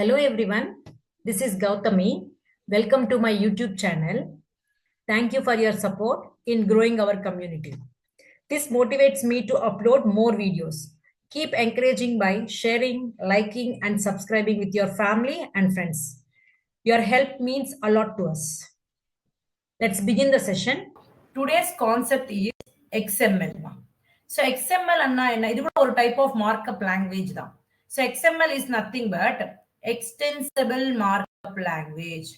Hello everyone, this is Gautami. Welcome to my YouTube channel. Thank you for your support in growing our community. This motivates me to upload more videos. Keep encouraging by sharing, liking, and subscribing with your family and friends. Your help means a lot to us. Let's begin the session. Today's concept is XML. So XML is a type of markup language. So XML is nothing but extensible markup language.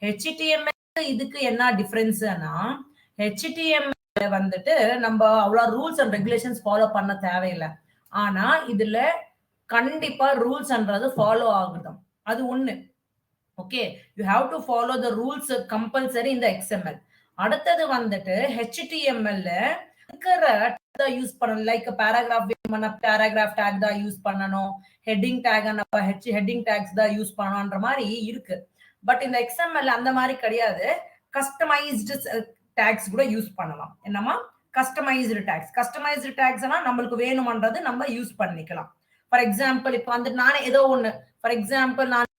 HTML இதுக்கு என்ன டிஃபரன்ஸ்னா HTML வந்துட்டு நம்ம அவ்வளவு rules and regulations follow பண்ண தேவையில்லை. ஆனா இதுல கண்டிப்பா ரூல்ஸ்ன்றது ஃபாலோ ஆகுது. அது ஒண்ணு. Okay, you have to follow the rules compulsory இந்த XML. அடுத்தது வந்துட்டு HTML இருக்கிற யூஸ் பண்ணணும். லைக் பேராகிராஃப் பேராகிராஃப் டேக் தான் யூஸ் பண்ணணும், ஹெட்டிங் டேக் ஹெட்டிங் டேக்ஸ் தான் யூஸ் பண்ணணும்ன்ற மாதிரி இருக்கு. பட் இந்த XML அந்த மாதிரி கிடையாது. கஸ்டமைஸ்டு டேக்ஸ் கூட யூஸ் பண்ணலாம். என்னமா கஸ்டமைஸ்டு டேக்ஸ்? கஸ்டமைஸ்டு டேக்ஸ்னா நம்மளுக்கு வேணும்ன்றது நம்ம யூஸ் பண்ணிக்கலாம். ஃபார் எக்ஸாம்பிள் இப்போ வந்து நானே ஏதோ ஒண்ணு, ஃபார் எக்ஸாம்பிள் நான்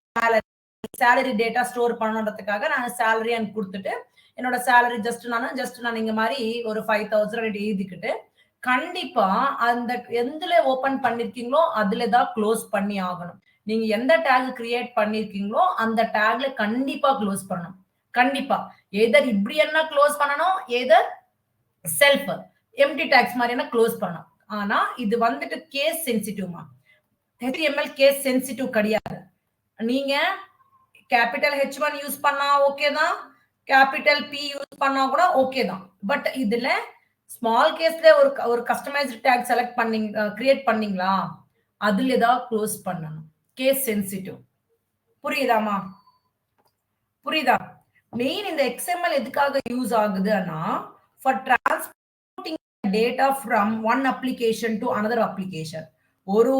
சேலரி டேட்டா ஸ்டோர் பண்ணணுன்றதுக்காக நான் சேலரி கொடுத்துட்டு என்னோட சேலரி ஜஸ்ட் நான் இங்க மாதிரி ஒரு 5,000 எழுதிக்கிட்டு கண்டிப்பா அந்த எதுல ஓபன் பண்ணிருக்கீங்களோ அதுலதான் க்ளோஸ் பண்ணி ஆகணும். நீங்க எந்த டேக் கிரியேட் பண்ணிருக்கீங்களோ அந்த டேக்ல கண்டிப்பா க்ளோஸ் பண்ணணும். கண்டிப்பா எதர் இப்படி என்ன க்ளோஸ் பண்ணணும், எதர் செல்ஃப் எம்டி டேக்ஸ் மாதிரி என்ன க்ளோஸ் பண்ணணும். ஆனா இது வந்துட்டு கேஸ் சென்சிட்டிவ்மா. HTML கேஸ் சென்சிட்டிவ் கிடையாது. நீங்க கேபிட்டல் H1 யூஸ் பண்ணா ஓகே தான், கேபிட்டல் P யூஸ் பண்ணா கூட ஓகே தான். பட் இதுல ஸ்மால் கேஸ்ல ஒரு கஸ்டமைஸ்டு டேக் செலக்ட் பண்ணீங்க, கிரியேட் பண்ணீங்களா, அதுல தான் க்ளோஸ் பண்ணணும். Case sensitive. புரியுதாமா? புரியுதா? மெயின் இந்த XML எதுக்காக யூஸ் ஆகுதுன்னா for transporting data from one application to another application. ஒரு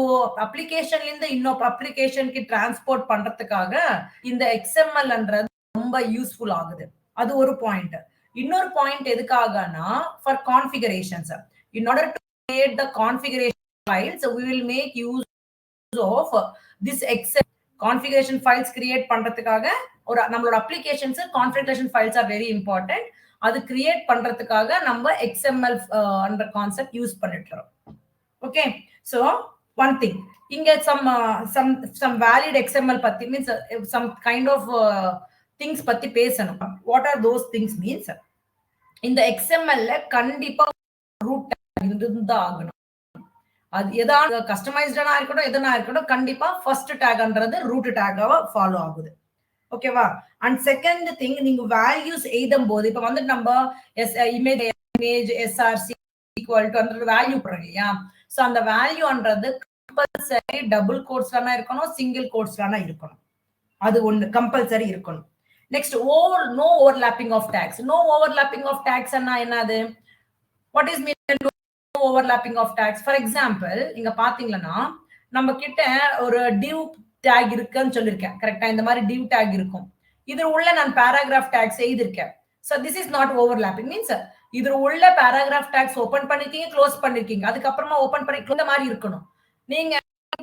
அப்ளிகேஷன்ல இருந்து இன்னொரு அப்ளிகேஷனுக்கு டிரான்ஸ்போர்ட் பண்றதுக்காக இந்த XMLன்றது ரொம்ப யூஸ்ஃபுல் ஆகுது. அது ஒரு பாயிண்ட். இன்னொரு பாயிண்ட் எதுக்காகனா for configurations. In order to create the configuration files we will make use of this XML. Configuration files create பண்றதுக்காக ஒரு நம்மளோட applications configuration files are very important. அது கிரியேட் பண்றதுக்காக நம்ம XML என்ற கான்செப்ட் யூஸ் பண்ணிட்டுறோம். Okay, so one thing, inga some valid XML patti means some kind of things patti pesanum. What are those things means? In the XML la kandipa root tag irundha aganum. அது எதா கஸ்டமைஸ்டா இருக்கட்டும் எதனா இருக்கட்டும் கண்டிப்பா first டேக்ன்றது root டேகாவா follow ஆகுது. ஓகேவா? And second thing, நீங்க values எழுதும் போது இப்ப வந்து நம்ம இமேஜ் SRC ஈக்குவல் டு அந்த வேல்யூ போடுறோம் இல்லையா? சோ அந்த வேல்யூன்றது கம்பல்சரி டபுள் கோட்ஸ்லனா இருக்கணும், சிங்கிள் கோட்ஸ்லனா இருக்கணும். அது ஒண்ணு கம்பல்சரி இருக்கணும். Next no overlapping of tags. No overlapping of tags என்னது? What is mean no overlapping of tags? For example இங்க பாத்தீங்கன்னா நம்ம கிட்ட ஒரு டிவ் டேக் இருக்குன்னு சொல்லிருக்கேன். கரெக்டா? இந்த மாதிரி டிவ் டேக் இருக்கும். இது உள்ள நான் பேராகிராஃப் டேக்ஸ் எழுதிருக்கேன். So this is not overlapping. Means இது உள்ள பேராகிராஃப் டேக்ஸ் ஓபன் பண்ணிருக்கீங்க, க்ளோஸ் பண்ணிருக்கீங்க, அதுக்கப்புறமா ஓபன் பண்ணி இந்த மாதிரி இருக்கணும். நீங்க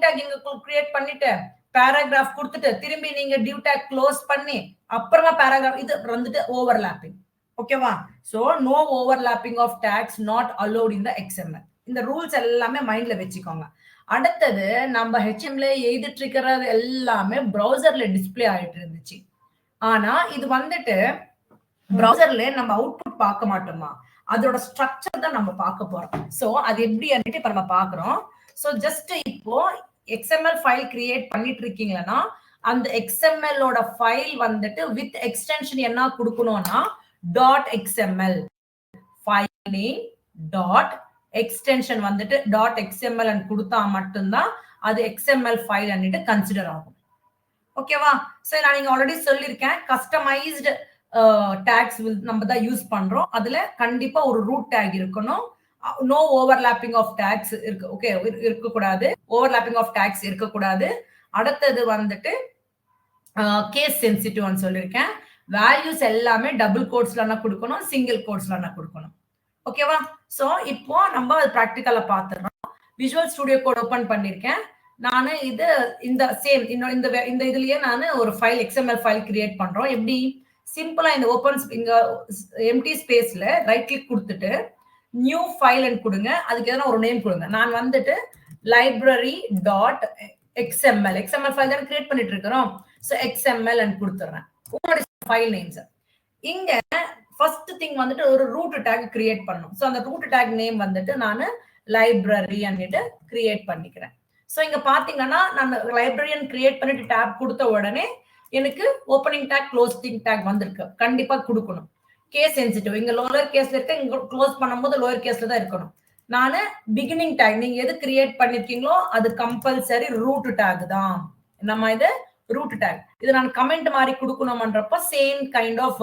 டேக் இங்க கிரியேட் பண்ணிட்டு பேராகிராஃப் கொடுத்துட்டு திரும்பி நீங்க டிவ் டேக் க்ளோஸ் பண்ணி அப்புறமா பேராகிராஃப், இது வந்துட்டு ஓவர்லாப்பிங். ஓகேவா? So no overlapping of tags not allowed in the XML. இந்த ரூல்ஸ் எல்லாமே மைண்ட்ல வச்சுக்கோங்க. அடுத்தது நம்ம HTML எழுதிட்டு இருக்கிறது எல்லாமே ப்ரௌசர்ல டிஸ்பிளே ஆயிட்டு இருந்துச்சு. ஆனா இது வந்துட்டு ப்ரௌசர்ல நம்ம அவுட்புட் பார்க்க மாட்டோமா, அதோட ஸ்ட்ரக்சர் தான் நம்ம பார்க்க போறோம். சோ அது எப்படி இப்ப நம்ம பாக்குறோம். சோ ஜஸ்ட் இப்போ XML ஃபைல் கிரியேட் பண்ணிட்டு இருக்கீங்கன்னா அந்த XML ஓட ஃபைல் வந்துட்டு வித் எக்ஸ்டென்ஷன் என்ன கொடுக்கணும்னா .xml file name dot extension வந்துட்டு .xml ன்னு கொடுத்தா மட்டும்தான் அது XML ஃபைல் அன்னிட்டு கன்சிடர் ஆகும். ஓகேவா? சோ நான் நீங்க ஆல்ரெடி சொல்லியிருக்கேன், கஸ்டமைஸ்டு டேக்ஸ் நம்ம தான் யூஸ் பண்றோம். அதுல கண்டிப்பா ஒரு ரூட் டேக் இருக்கணும். நோ ஓவர்லாப்பிங் ஆஃப் டேக்ஸ் இருக்கு. ஓகே, இருக்கக்கூடாது. ஓவர்லாப்பிங் ஆஃப் டேக்ஸ் இருக்கக்கூடாது. அடுத்தது வந்துட்டு கேஸ் சென்சிட்டிவ்னு சொல்லியிருக்கேன். வேல்யூஸ் எல்லாமே டபுள் கோட்ஸ்ல கொடுக்கணும், சிங்கிள் கோட்ஸ்ல கொடுக்கணும். ஓகேவா? சோ இப்போ நம்ம பிராக்டிகலா பாத்துறோம். விஷுவல் ஸ்டுடியோ கோட் ஓபன் பண்ணிருக்கேன். நான் இது இந்த சேம் இந்த இதுலயே நான் ஒரு ஃபைல் XML ஃபைல் கிரியேட் பண்றோம். எப்படி சிம்பிளா இந்த இங்க எம்டி ஸ்பேஸ்ல ரைட் கிளிக் கொடுத்துட்டு நியூ ஃபைல் கொடுங்க. அதுக்கு எதனா ஒரு நேம் கொடுங்க. நான் வந்துட்டு library.xml ஃபைல் தான் கிரியேட் பண்ணிட்டு இருக்கிறோம். சோ XML கொடுத்துறேன். உங்களோட ஃபைல் நேம்ஸ். இங்க ஃபர்ஸ்ட் திங் வந்துட்டு ஒரு ரூட் டேக் கிரியேட் பண்ணனும். சோ அந்த ரூட் டேக் நேம் வந்துட்டு நான் லைப்ரரி அன்னிட்டு கிரியேட் பண்ணிக்கிறேன். சோ இங்க பாத்தீங்கன்னா நான் லைப்ரரியன் கிரியேட் பண்ணிட்டு டாப் கொடுத்த உடனே எனக்கு ஓப்பனிங் டேக் க்ளோசிங் டேக் வந்திருக்கு. கண்டிப்பா கொடுக்கணும். Case sensitive. இங்க லோயர் கேஸ்ல இருக்க, இங்க க்ளோஸ் பண்ணும்போது லோயர் கேஸ்ல தான் இருக்கணும். நான் பிகினிங் டேக் நீங்க எது கிரியேட் பண்ணிருக்கீங்களோ அது கம்பல்சரி ரூட் டேக் தான். நம்ம இது ரூட் டேக். இது நான் கமெண்ட் மாதிரி கொடுக்கணும்ன்றப்ப same kind of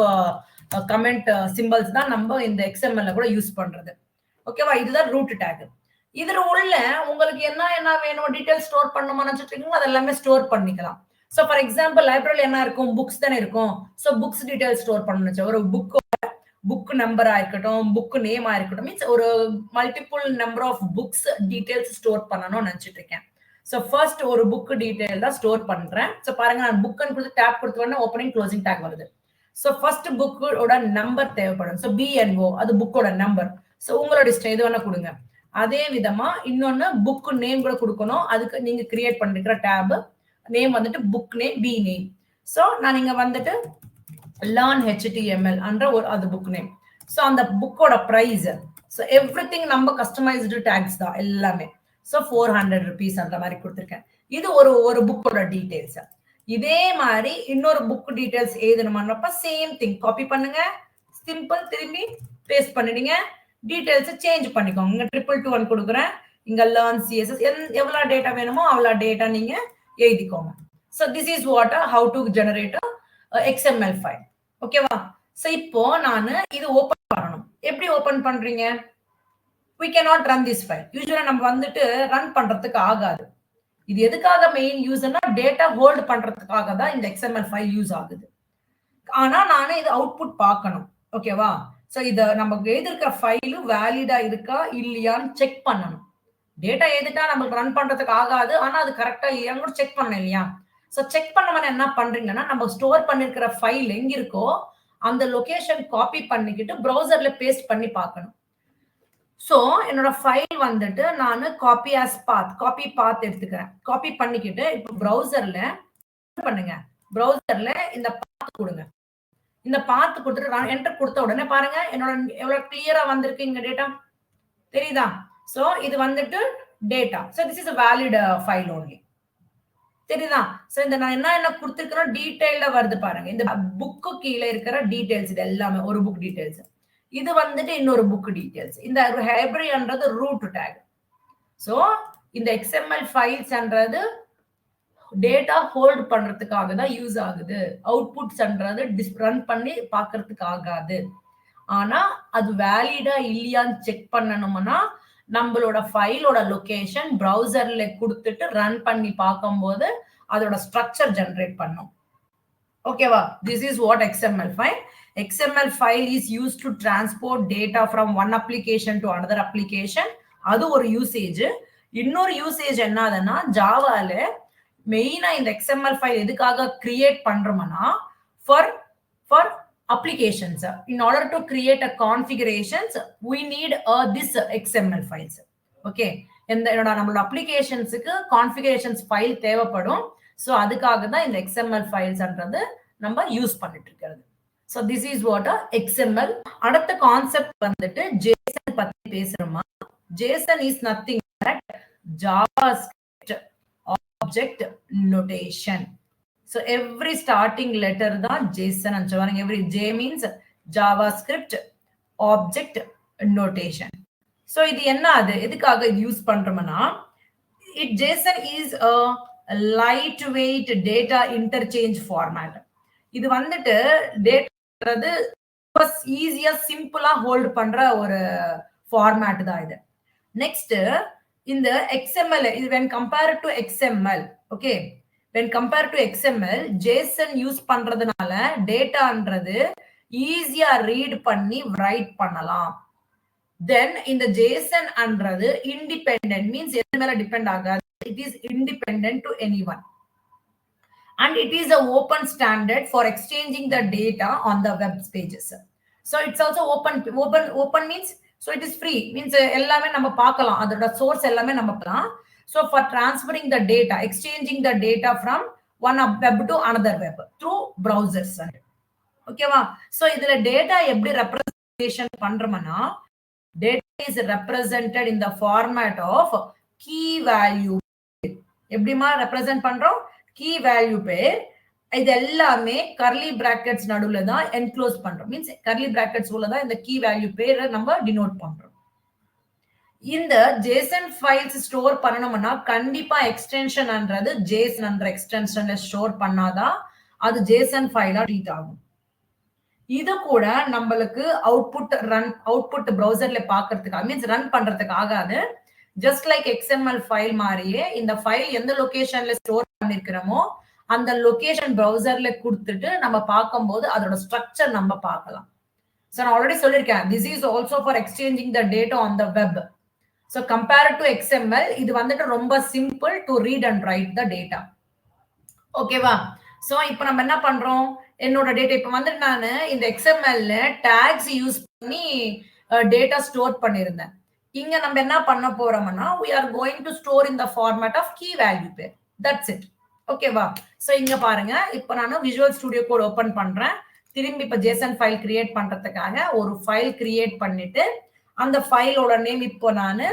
comment symbols தான் நம்ம இந்த XML கூட யூஸ் பண்றது. ஓகேவா? இதுதான் ரூட் டேக். இதுல உள்ள உங்களுக்கு என்ன வேணும் டீடைல் ஸ்டோர் பண்ணணும்னு நினைச்சிட்டு அது எல்லாமே ஸ்டோர் பண்ணிக்கலாம். சோ ஃபார் எக்ஸாம்பிள் லைப்ரரியில என்ன இருக்கும்? புக்ஸ் தானே இருக்கும். சோ புக்ஸ் டீடைல் ஸ்டோர் பண்ணணும். ஒரு புக் நம்பரா இருக்கட்டும், புக் நேமா இருக்கட்டும், மீன்ஸ் ஒரு multiple number of books details store பண்ணணும்னு நினைச்சிட்டு இருக்கேன். சோ ஃபர்ஸ்ட் ஒரு புக் டீடைல் தான் ஸ்டோர் பண்றேன். சோ பாருங்க, நான் புக்னு கொடுத்து டேப் கொடுத்த உடனே ஓப்பனிங் க்ளோசிங் டேக் வருது. சோ ஃபர்ஸ்ட் புக்கோட நம்பர் தேவைப்படும். சோ BNO அது புக்கோட நம்பர். சோ உங்களோட இஷ்டம் எது வேணா கொடுங்க. அதே விதமா இன்னொன்னு புக் நேம் கூட கொடுக்கணும். அதுக்கு நீங்க கிரியேட் பண்ணிருக்கிற டேப் நேம் வந்துட்டு book name B name. So நான் இங்க வந்துட்டு learn HTML என்ற ஒரு அது புக் நேம். சோ அந்த புக்கோட பிரைஸ். சோ எவ்ரிதிங் நம்ம கஸ்டமைஸ்டு டேக்ஸ் தான் எல்லாமே. சோ 400 rupees அந்த மாதிரி கொடுத்திருக்கேன். இது ஒரு புக்கோட டீடைல்ஸ். இதே மாதிரி இன்னொரு புக் டீடைல்ஸ் எழுதணும்ன்றப்ப சேம் திங் காப்பி பண்ணுங்க. சிம்பிள் திரும்பி பேஸ்ட் பண்ணிடுங்க. டீடைல்ஸ் சேஞ்ச் பண்ணிக்கோங்க. இங்க 221 கொடுக்குறேன். இங்க learn CSS எவ்வளவு டேட்டா வேணுமோ அவ்வளவு டேட்டா நீங்க எழுதிக்கோங்க. So this is what how to generate a XML file. ஓகேவா? சோ இப்போ நான் இது ஓபன் பண்ணனும். எப்படி ஓபன் பண்றீங்க? we cannot run this file. யூசுவலா நம்ம வந்துட்டு ரன் பண்றதுக்கு ஆகாது. இது எதுக்காக மெயின் யூஸ்னா டேட்டா ஹோல்ட் பண்றதுக்காக தான் இந்த XML ஃபைல் யூஸ் ஆகுது. ஆனா நானே இது அவுட்புட் பார்க்கணும். ஓகேவா? சோ இத நமக்கு எழுதிருக்கிற ஃபைல் வேலிடா இருக்கா இல்லையான்னு செக் பண்ணணும். டேட்டா எழுதிட்டா நமக்கு ரன் பண்றதுக்கு ஆகாது. ஆனா அது கரெக்டா இல்லையான்னு கூட செக் பண்ணணும் இல்லையா? சோ செக் பண்ணவன என்ன பண்றீங்கன்னா, நம்ம ஸ்டோர் பண்ணிருக்கிற ஃபைல் எங்க இருக்கோ அந்த லொகேஷன் காப்பி பண்ணிக்கிட்டு பிரவுசர்ல பேஸ்ட் பண்ணி பார்க்கணும். சோ என்னோட ஃபைல் வந்துட்டு நான் காப்பி பாத் எடுத்துக்கிறேன். காப்பி பண்ணிக்கிட்டு இப்போ பிரவுசர்ல பண்ணுங்க. பிரவுசர்ல இந்த பாத் கொடுங்க. இந்த பாத் கொடுத்துட்டு என்டர் கொடுத்த உடனே பாருங்க என்னோட எவ்வளவு கிளியரா வந்திருக்கு இங்க டேட்டா தெரியுதா? சோ இது வந்துட்டு data. So this is a valid file only. தெரியுதா? சோ இந்த நான் என்ன கொடுத்திருக்கேன் டீடைல்டா வருது பாருங்க. இந்த புக்கு கீழ இருக்கிற டீடைல்ஸ் இது எல்லாமே ஒரு புக் டீடைல்ஸ். இது வந்துட்டு இன்னொரு புக் டீடைல்ஸ். இந்த லைப்ரரின்றது ரூட் டேக். சோ இந்த XML ஃபைல்ஸ்ன்றது டேட்டா ஹோல்ட் பண்றதுக்காக தான் யூஸ் ஆகுது. அவுட்புட்ஸ்ன்றது ரன் பண்ணி பார்க்கிறதுக்கு ஆகாது. ஆனா அது வேலிடா இல்லையான்னு செக் பண்ணணும்னா நம்மளோட ஃபைலோட லொகேஷன் பிரவுசர்ல கொடுத்துட்டு ரன் பண்ணி பார்க்கும்போது அதோட ஸ்ட்ரக்சர் ஜெனரேட் பண்ணும். ஓகேவா? This is what XML file. XML file is used to transport data from one application to another application. அது ஒரு யூசேஜ். இன்னொரு யூசேஜ் என்னதுன்னா ஜாவால மெயினா இந்த XML ஃபைல் எதுக்காக கிரியேட் பண்றோம்னா for applications. In order to create a configurations, we need this XML files. Okay. என்னோட நம்மளோட அப்ளிகேஷன்ஸ்க்கு கான்ஃபிகரேஷன்ஸ் ஃபைல் தேவைப்படும். சோ அதுக்காக தான் இந்த XML ஃபைல்ஸ்ன்றது நம்ம யூஸ் பண்ணிட்டு இருக்கிறது. So this is what XML. அடுத்த கான்செப்ட் வந்துட்டு JSON பத்தி பேசுறோமா? JSON is nothing but JavaScript object notation. So every starting letter தான் JSON ன்னு சொல்றாங்க. Every J means JavaScript object notation. So இது என்ன அது எதுக்காக இது யூஸ் பண்றோம்னா JSON is a lightweight data interchange format. இது வந்துட்டு டேட்டான்றது ஈஸியா சிம்பிளா ஹோல்ட் பண்ற ஒரு ஃபார்மேட் தான் இது. நெக்ஸ்ட் இந்த XML இது when compared to XML, okay, when compared to XML JSON use பண்றதுனால டேட்டான்றது ஈஸியா ரீட் பண்ணி ரைட் பண்ணலாம். தென் இந்த JSON அன்றது இண்டிபெண்டன்ட் மீன்ஸ் எது மேல டிபெண்ட் ஆகாது. it is independent to anyone. And it is an open standard for exchanging the data on the web pages. So it's also open means, so it is free means ellame நம்ம பார்க்கலாம், அதோட source எல்லாமே நம்ம பார்க்கலாம். So for transferring the data, exchanging the data from one web to another web through browsers. ஓகேவா? So இதுல data எப்படி representation பண்றோம்னா, data is represented in the format of key value. எப்படிமா represent பண்றோம்? key value pair. இது எல்லாமே curly brackets நடுவுல தான் enclose பண்றோம். மீன்ஸ் curly brackets உள்ள தான் இந்த key value pair நம்ம denote பண்றோம். இந்த JSON files ஸ்டோர் பண்ணணும்னா கண்டிப்பா எக்ஸ்டென்ஷன் என்றது JSON என்ற எக்ஸ்டென்ஷன்ல ஸ்டோர் பண்ணாதான் அது JSON ஃபைலா ட்ரீட் ஆகும். இது கூட நம்மளுக்கு அவுட்புட் browserல பார்க்கிறதுக்கு மீன்ஸ் ரன் பண்றதுக்கு ஆகாது. ஜஸ்ட் லைக் XML ஃபைல் மாதிரியே இந்த ஃபைல் எந்த லொகேஷன்ல ஸ்டோர் பண்ணிருக்கிறோமோ அந்த லொகேஷன் browserல கொடுத்துட்டு நம்ம பார்க்கும்போது அதோட ஸ்ட்ரக்சர் நம்ம பார்க்கலாம். So நான் ஆல்ரெடி சொல்லிருக்கேன், this is also for exchanging the data on the web. So compared to XML, இது வந்துட்டு ரொம்ப simple to read and write the data. ஓகேவா? So இப்போ நம்ம என்ன பண்றோம், என்னோட டேட்டா இப்போ வந்துட்டு நான் இந்த XMLல tags யூஸ் பண்ணி டேட்டா ஸ்டோர் பண்ணிருந்தேன். இங்க நம்ம என்ன பண்ண போறோம்னா, we are going to store in the format of key value pair. That's it. ஓகேவா? சோ இங்க பாருங்க, இப்போ நான் Visual Studio Code ஓபன் பண்றேன். திரும்பி இப்ப JSON ஃபைல் கிரியேட் பண்றதுக்காக ஒரு ஃபைல் கிரியேட் பண்ணிட்டு அந்த ஃபைலோட நேம் இப்போ நான்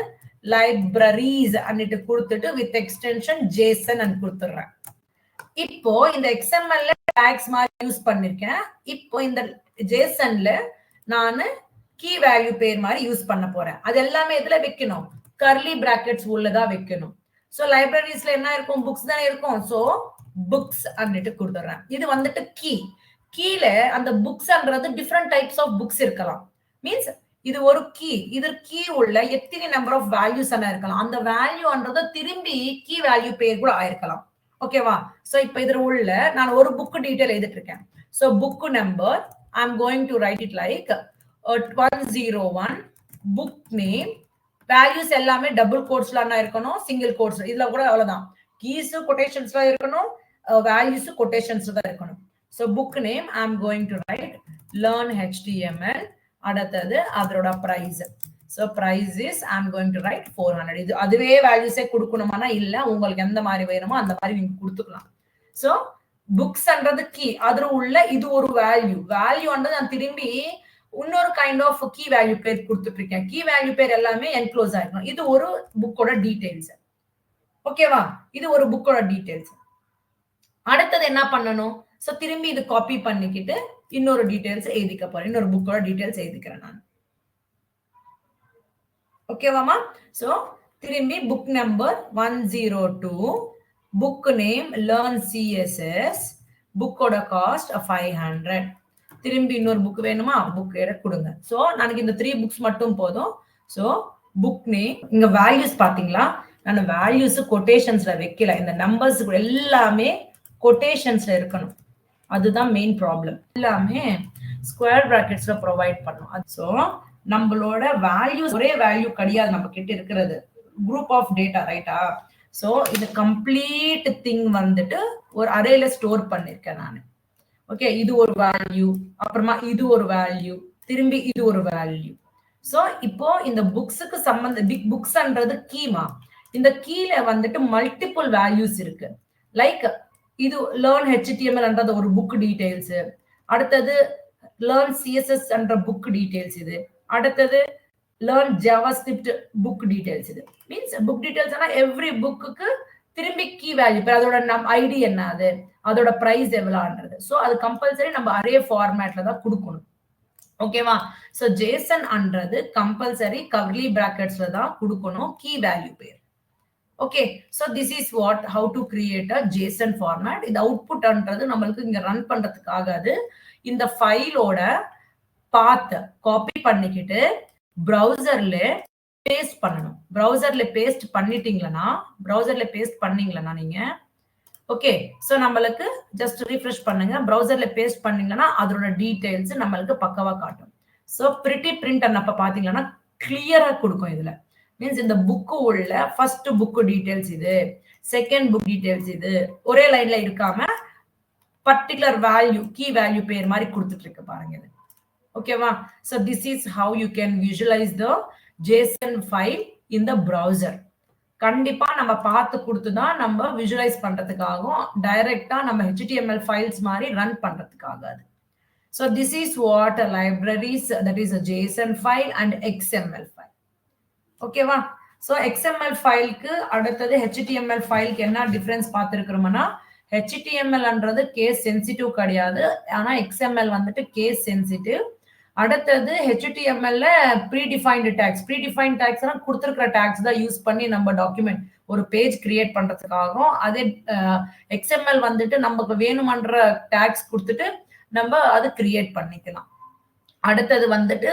libraries அன்னிட்டு கொடுத்துட்டு with extension JSON ன்னு கொடுத்துறேன். இப்போ இந்த XML ல tags மாதிரி யூஸ் பண்ணிருக்கேன். இப்போ இந்த JSON-ல நான் key value pair மாதிரி யூஸ் பண்ண போறேன். அது எல்லாமே எதுல வைக்கணும், curly brackets உள்ளதா வைக்கணும். சோ லைப்ரரிஸ்ல என்ன இருக்கும், புக்ஸ் தான் இருக்கும். சோ புக்ஸ் அன்னிட்டு கொடுத்துறேன். இது வந்துட்டு கீழ அந்த புக்ஸ்ன்றது டிஃபரண்ட் டைப்ஸ் ஆஃப் புக்ஸ் இருக்கலாம். மீன்ஸ் இது ஒரு இது கீ உள்ள எத்தனை நம்பர் ஆஃப் வேல்யூஸ் எல்லாம் இருக்கலாம். அந்த வேல்யூன்றது திரும்பி கீ வேல்யூ பேர் கூட ஆயிருக்கலாம். ஓகேவா? சோ இப்போ இதுல உள்ள நான் ஒரு புக் டீடைல் எழுதிட்டு இருக்கேன். So book number I am going to write it like 101, book name, values எல்லாமே டபுள் கோட்ஸ்ல இருக்கணும், சிங்கிள் கோட்ஸ் இதுல கூட அவ்வளவுதான். கீஸ் கொட்டேஷன்ஸ்ல இருக்கணும், வேல்யூஸ் கொட்டேஷன்ஸ்ல தான் இருக்கணும். So book name I am going to write learn HTML. அடுத்தது அதோட price. So price is I am going to write 400. இது அதுவே வேல்யூஸே கொடுக்கணுமானா இல்ல, உங்களுக்கு எந்த மாதிரி வேணுமோ அந்த மாதிரி நீங்க கொடுத்துக்கலாம். So புக்ஸ்ன்றது கீ, அதுல உள்ள இது ஒரு வேல்யூன்றது நான் திரும்பி இன்னொரு கைண்ட் ஆஃப் கீ வேல்யூ பேர் கொடுத்துட்டு இருக்கேன். கீ வேல்யூ பேர் எல்லாமே என்க்ளோஸ் ஆயிருக்கும். இது ஒரு புக்கோட டீடைல்ஸ். ஓகேவா? இது ஒரு புக்கோட டீடைல்ஸ். அடுத்தது என்ன பண்ணணும், சோ திரும்பி இது காப்பி பண்ணிக்கிட்டு இன்னொரு டீடைல்ஸ் எழுதிக்க போறேன். இன்னொரு புக்கோட டீடைல்ஸ் எழுதிக்கிறேன் நான். ஓகேவாமா? சோ திரும்பி book number 102, book name learn CSS, புக்கோட காஸ்ட் 500. திரும்பி இன்னொரு புக் வேணுமா, புக் கொடுங்க. சோ எனக்கு இந்த 3 புக்ஸ் மட்டும் போதும். சோ புக் நேம், இங்க வேல்யூஸ் பாத்தீங்களா, நான் வேல்யூஸ் கொட்டேஷன்ஸ்ல வைக்கல. இந்த நம்பர்ஸ் எல்லாமே கொட்டேஷன்ஸ்ல இருக்கணும். அதுதான் மெயின் ப்ராப்ளம். எல்லாமே ஸ்கொயர் பிராக்கெட்ஸ்ல ப்ரொவைட் பண்ணும். சோ நம்மளோட வேல்யூஸ் ஒரே வேல்யூ கிடையாது நம்ம கிட்ட இருக்கிறது, குரூப் ஆஃப் டேட்டா, ரைட்டா? சோ இது கம்ப்ளீட் திங் வந்துட்டு ஒரு அரேல ஸ்டோர் பண்ணிருக்கேன் நான். ஓகே, இது ஒரு வேல்யூ, அப்புறமா இது ஒரு வேல்யூ, திரும்பி இது ஒரு வேல்யூ. சோ இப்போ இந்த புக்ஸுக்கு பிக் புக்ஸ்ன்றது கீமா, இந்த கீழ வந்துட்டு மல்டிபிள் வேல்யூஸ் இருக்கு. லைக் இது லேர்ன் HTML என்றது ஒரு புக் டீடைல்ஸ், அடுத்தது லேர்ன் CSS என்ற புக் டீடைல்ஸ், இது அடுத்தது லேர்ன் JavaScript புக் டீடைல்ஸ். இது மீன்ஸ் புக் டீடைல்ஸ்னா எவ்ரி புக்குக்கு திரும்பி கீ வேல்யூ பேர், அதோட ஐடி என்ன, அது அதோட பிரைஸ் எவ்வளவுன்றது. சோ அது கம்பல்சரி நம்ம அரே ஃபார்மேட்ல தான் கொடுக்கணும். ஓகேவா? சோ JSON அன்றது கம்பல்சரி கர்லி பிராக்கெட்ஸ்ல தான் கொடுக்கணும் key value pair. Okay, so this is what how to create a JSON format. இந்த அவுட்புட் அன்றது நம்மளுக்கு இங்க ரன் பண்றதுக்காகாது. இந்த ஃபைலோட பாத் காப்பி பண்ணிக்கிட்டு browserல பேஸ்ட் பண்ணணும். browserல பேஸ்ட் பண்ணீங்களா நீங்க, ஓகே, சோ நம்மளுக்கு ஜஸ்ட் ரிஃப்ரெஷ் பண்ணுங்க. browserல பேஸ்ட் பண்ணீங்கன்னா அதோட டீடைல்ஸ் நம்மளுக்கு பக்கவா காட்டும். சோ பிரிட்டி பிரிண்ட் அன்னப்ப பாத்தீங்கன்னா கிளியரா கொடுக்கும். இதுல மீன்ஸ் இந்த புக்கு உள்ள ஃபர்ஸ்ட் புக்கு டீடைல்ஸ் இது, செகண்ட் புக் டீடைல்ஸ் இது, ஒரே லைன்ல இருக்காம பர்டிகுலர் வேல்யூ, கீ வேல்யூ பேர் மாதிரி கொடுத்துட்டு இருக்கு பாருங்க இது. ஓகேவா? So this is how you can visualize the JSON file in the browser. கண்டிப்பா நம்ம பார்த்து கொடுத்து தான் நம்ம விஷுவலைஸ் பண்றதுக்காகவும் டைரக்டா நம்ம HTML ஃபைல்ஸ் மாதிரி run பண்றதுக்காகாது. So this is what libraries, that is a JSON file and XML file. ஓகேவா? So XML ஃபைலுக்கு அடுத்தது HTML ஃபைலுக்கு என்ன டிஃபரன்ஸ் பார்த்திருக்கிறோம்னா, HTML ன்றது கேஸ் சென்சிட்டிவ் கிடையாது, ஆனா XML வந்துட்டு கேஸ் சென்சிட்டிவ். அடுத்தது HTML ல ப்ரீடிஃபைன்டு டேக்ஸ், ப்ரீடிஃபைன்ட் டேக்ஸ்னா கொடுத்திருக்கிற டேக்ஸ் தான் யூஸ் பண்ணி நம்ம டாக்குமெண்ட் ஒரு பேஜ் கிரியேட் பண்றதுக்காகவும், அதே XML வந்துட்டு நமக்கு வேணுமன்ற டேக்ஸ் கொடுத்துட்டு நம்ம அது கிரியேட் பண்ணிக்கலாம். அடுத்தது வந்துட்டு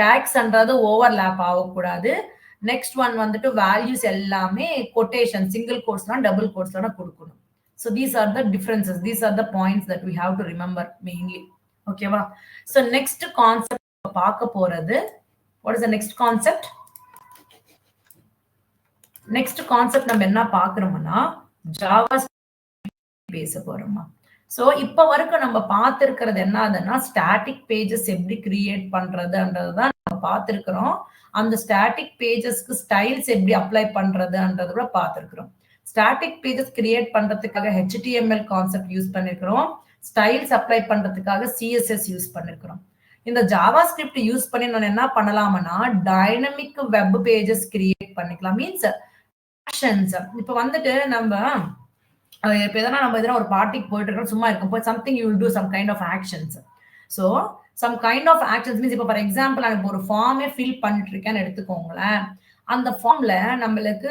டேக்ஸ்ன்றது ஓவர்லாப் ஆகக்கூடாது. நெக்ஸ்ட் ஒன் வந்துட்டு வேல்யூஸ் எல்லாமே கொட்டேஷன், சிங்கிள் கோட்ஸ்லாம் டபுள் கோட்ஸ்லாம் கொடுக்கணும். So these are the differences, these are the points that we have to remember mainly. ஓகேவா? So next concept பார்க்க போறது, what is the next concept? next concept நம்ம என்ன பார்க்கறோம்னா JavaScript பேச போறோமா. சோ இப்ப வரைக்கும் நம்ம பார்த்திருக்கிறது என்னதுன்னா, ஸ்டாட்டிக் பேஜஸ் எப்படி கிரியேட் பண்றதுன்றது தான் நம்ம பார்த்திருக்கிறோம். அந்த ஸ்டாட்டிக் பேஜஸ்க்கு ஸ்டைல்ஸ் எப்படி அப்ளை பண்றதுன்றத கூட பார்த்திருக்கிறோம். ஸ்டாட்டிக் பேஜஸ் கிரியேட் பண்றதுக்காக HTML கான்செப்ட் யூஸ் பண்ணிருக்கிறோம். ஸ்டைல்ஸ் அப்ளை பண்றதுக்காக CSS யூஸ் பண்ணிருக்கிறோம். இந்த ஜாவாஸ்கிரிப்ட் யூஸ் பண்ணி நான் என்ன பண்ணலாம்னா, டைனமிக் வெப் பேஜஸ் கிரியேட் பண்ணிக்கலாம். Means actions. இப்ப வந்துட்டு நம்ம இப்ப எதனா நம்ம எதனா ஒரு பார்ட்டிக்கு போயிட்டு இருக்கோம், சும்மா இருக்கும் போய் something you will do some kind of actions. So some kind of actions means இப்போ ஃபார் எக்ஸாம்பிள் நான் இப்போ ஒரு ஃபார்மே ஃபில் பண்ணிட்டு இருக்கேன்னு எடுத்துக்கோங்களேன். அந்த ஃபார்ம்ல நம்மளுக்கு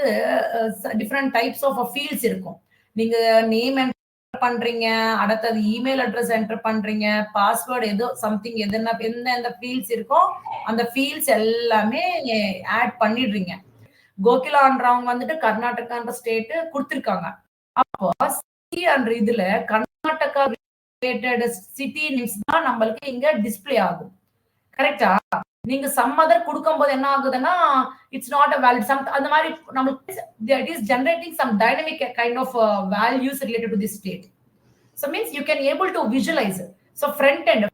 டிஃப்ரெண்ட் டைப்ஸ் ஆஃப் ஃபீல்ட்ஸ் இருக்கும். நீங்க நேம் என்டர் பண்றீங்க, அடுத்தது இமெயில் அட்ரஸ் என்டர் பண்றீங்க, பாஸ்வேர்டு ஏதோ சம்திங் எந்த ஃபீல்ட்ஸ் இருக்கோ அந்த ஃபீல்ட்ஸ் எல்லாமே ஆட் பண்ணிடுறீங்க. கோகிலான்றவங்க வந்துட்டு கர்நாடகான்ற ஸ்டேட் கொடுத்துருக்காங்க. அப்போ சிட்டி என்ற இதுல கர்நாடகா ரிலேட்டட் சிட்டி நேம்ஸ் தான் நம்மளுக்கு இங்க டிஸ்ப்ளே ஆகும். கரெக்டா? நீங்க சம் அதர் கொடுக்கும்போது என்ன ஆகுதுன்னா, it's not a valid sum, அந்த மாதிரி நமக்கு it is generating some dynamic kind of values related to this state. So means you can able to visualize. So front end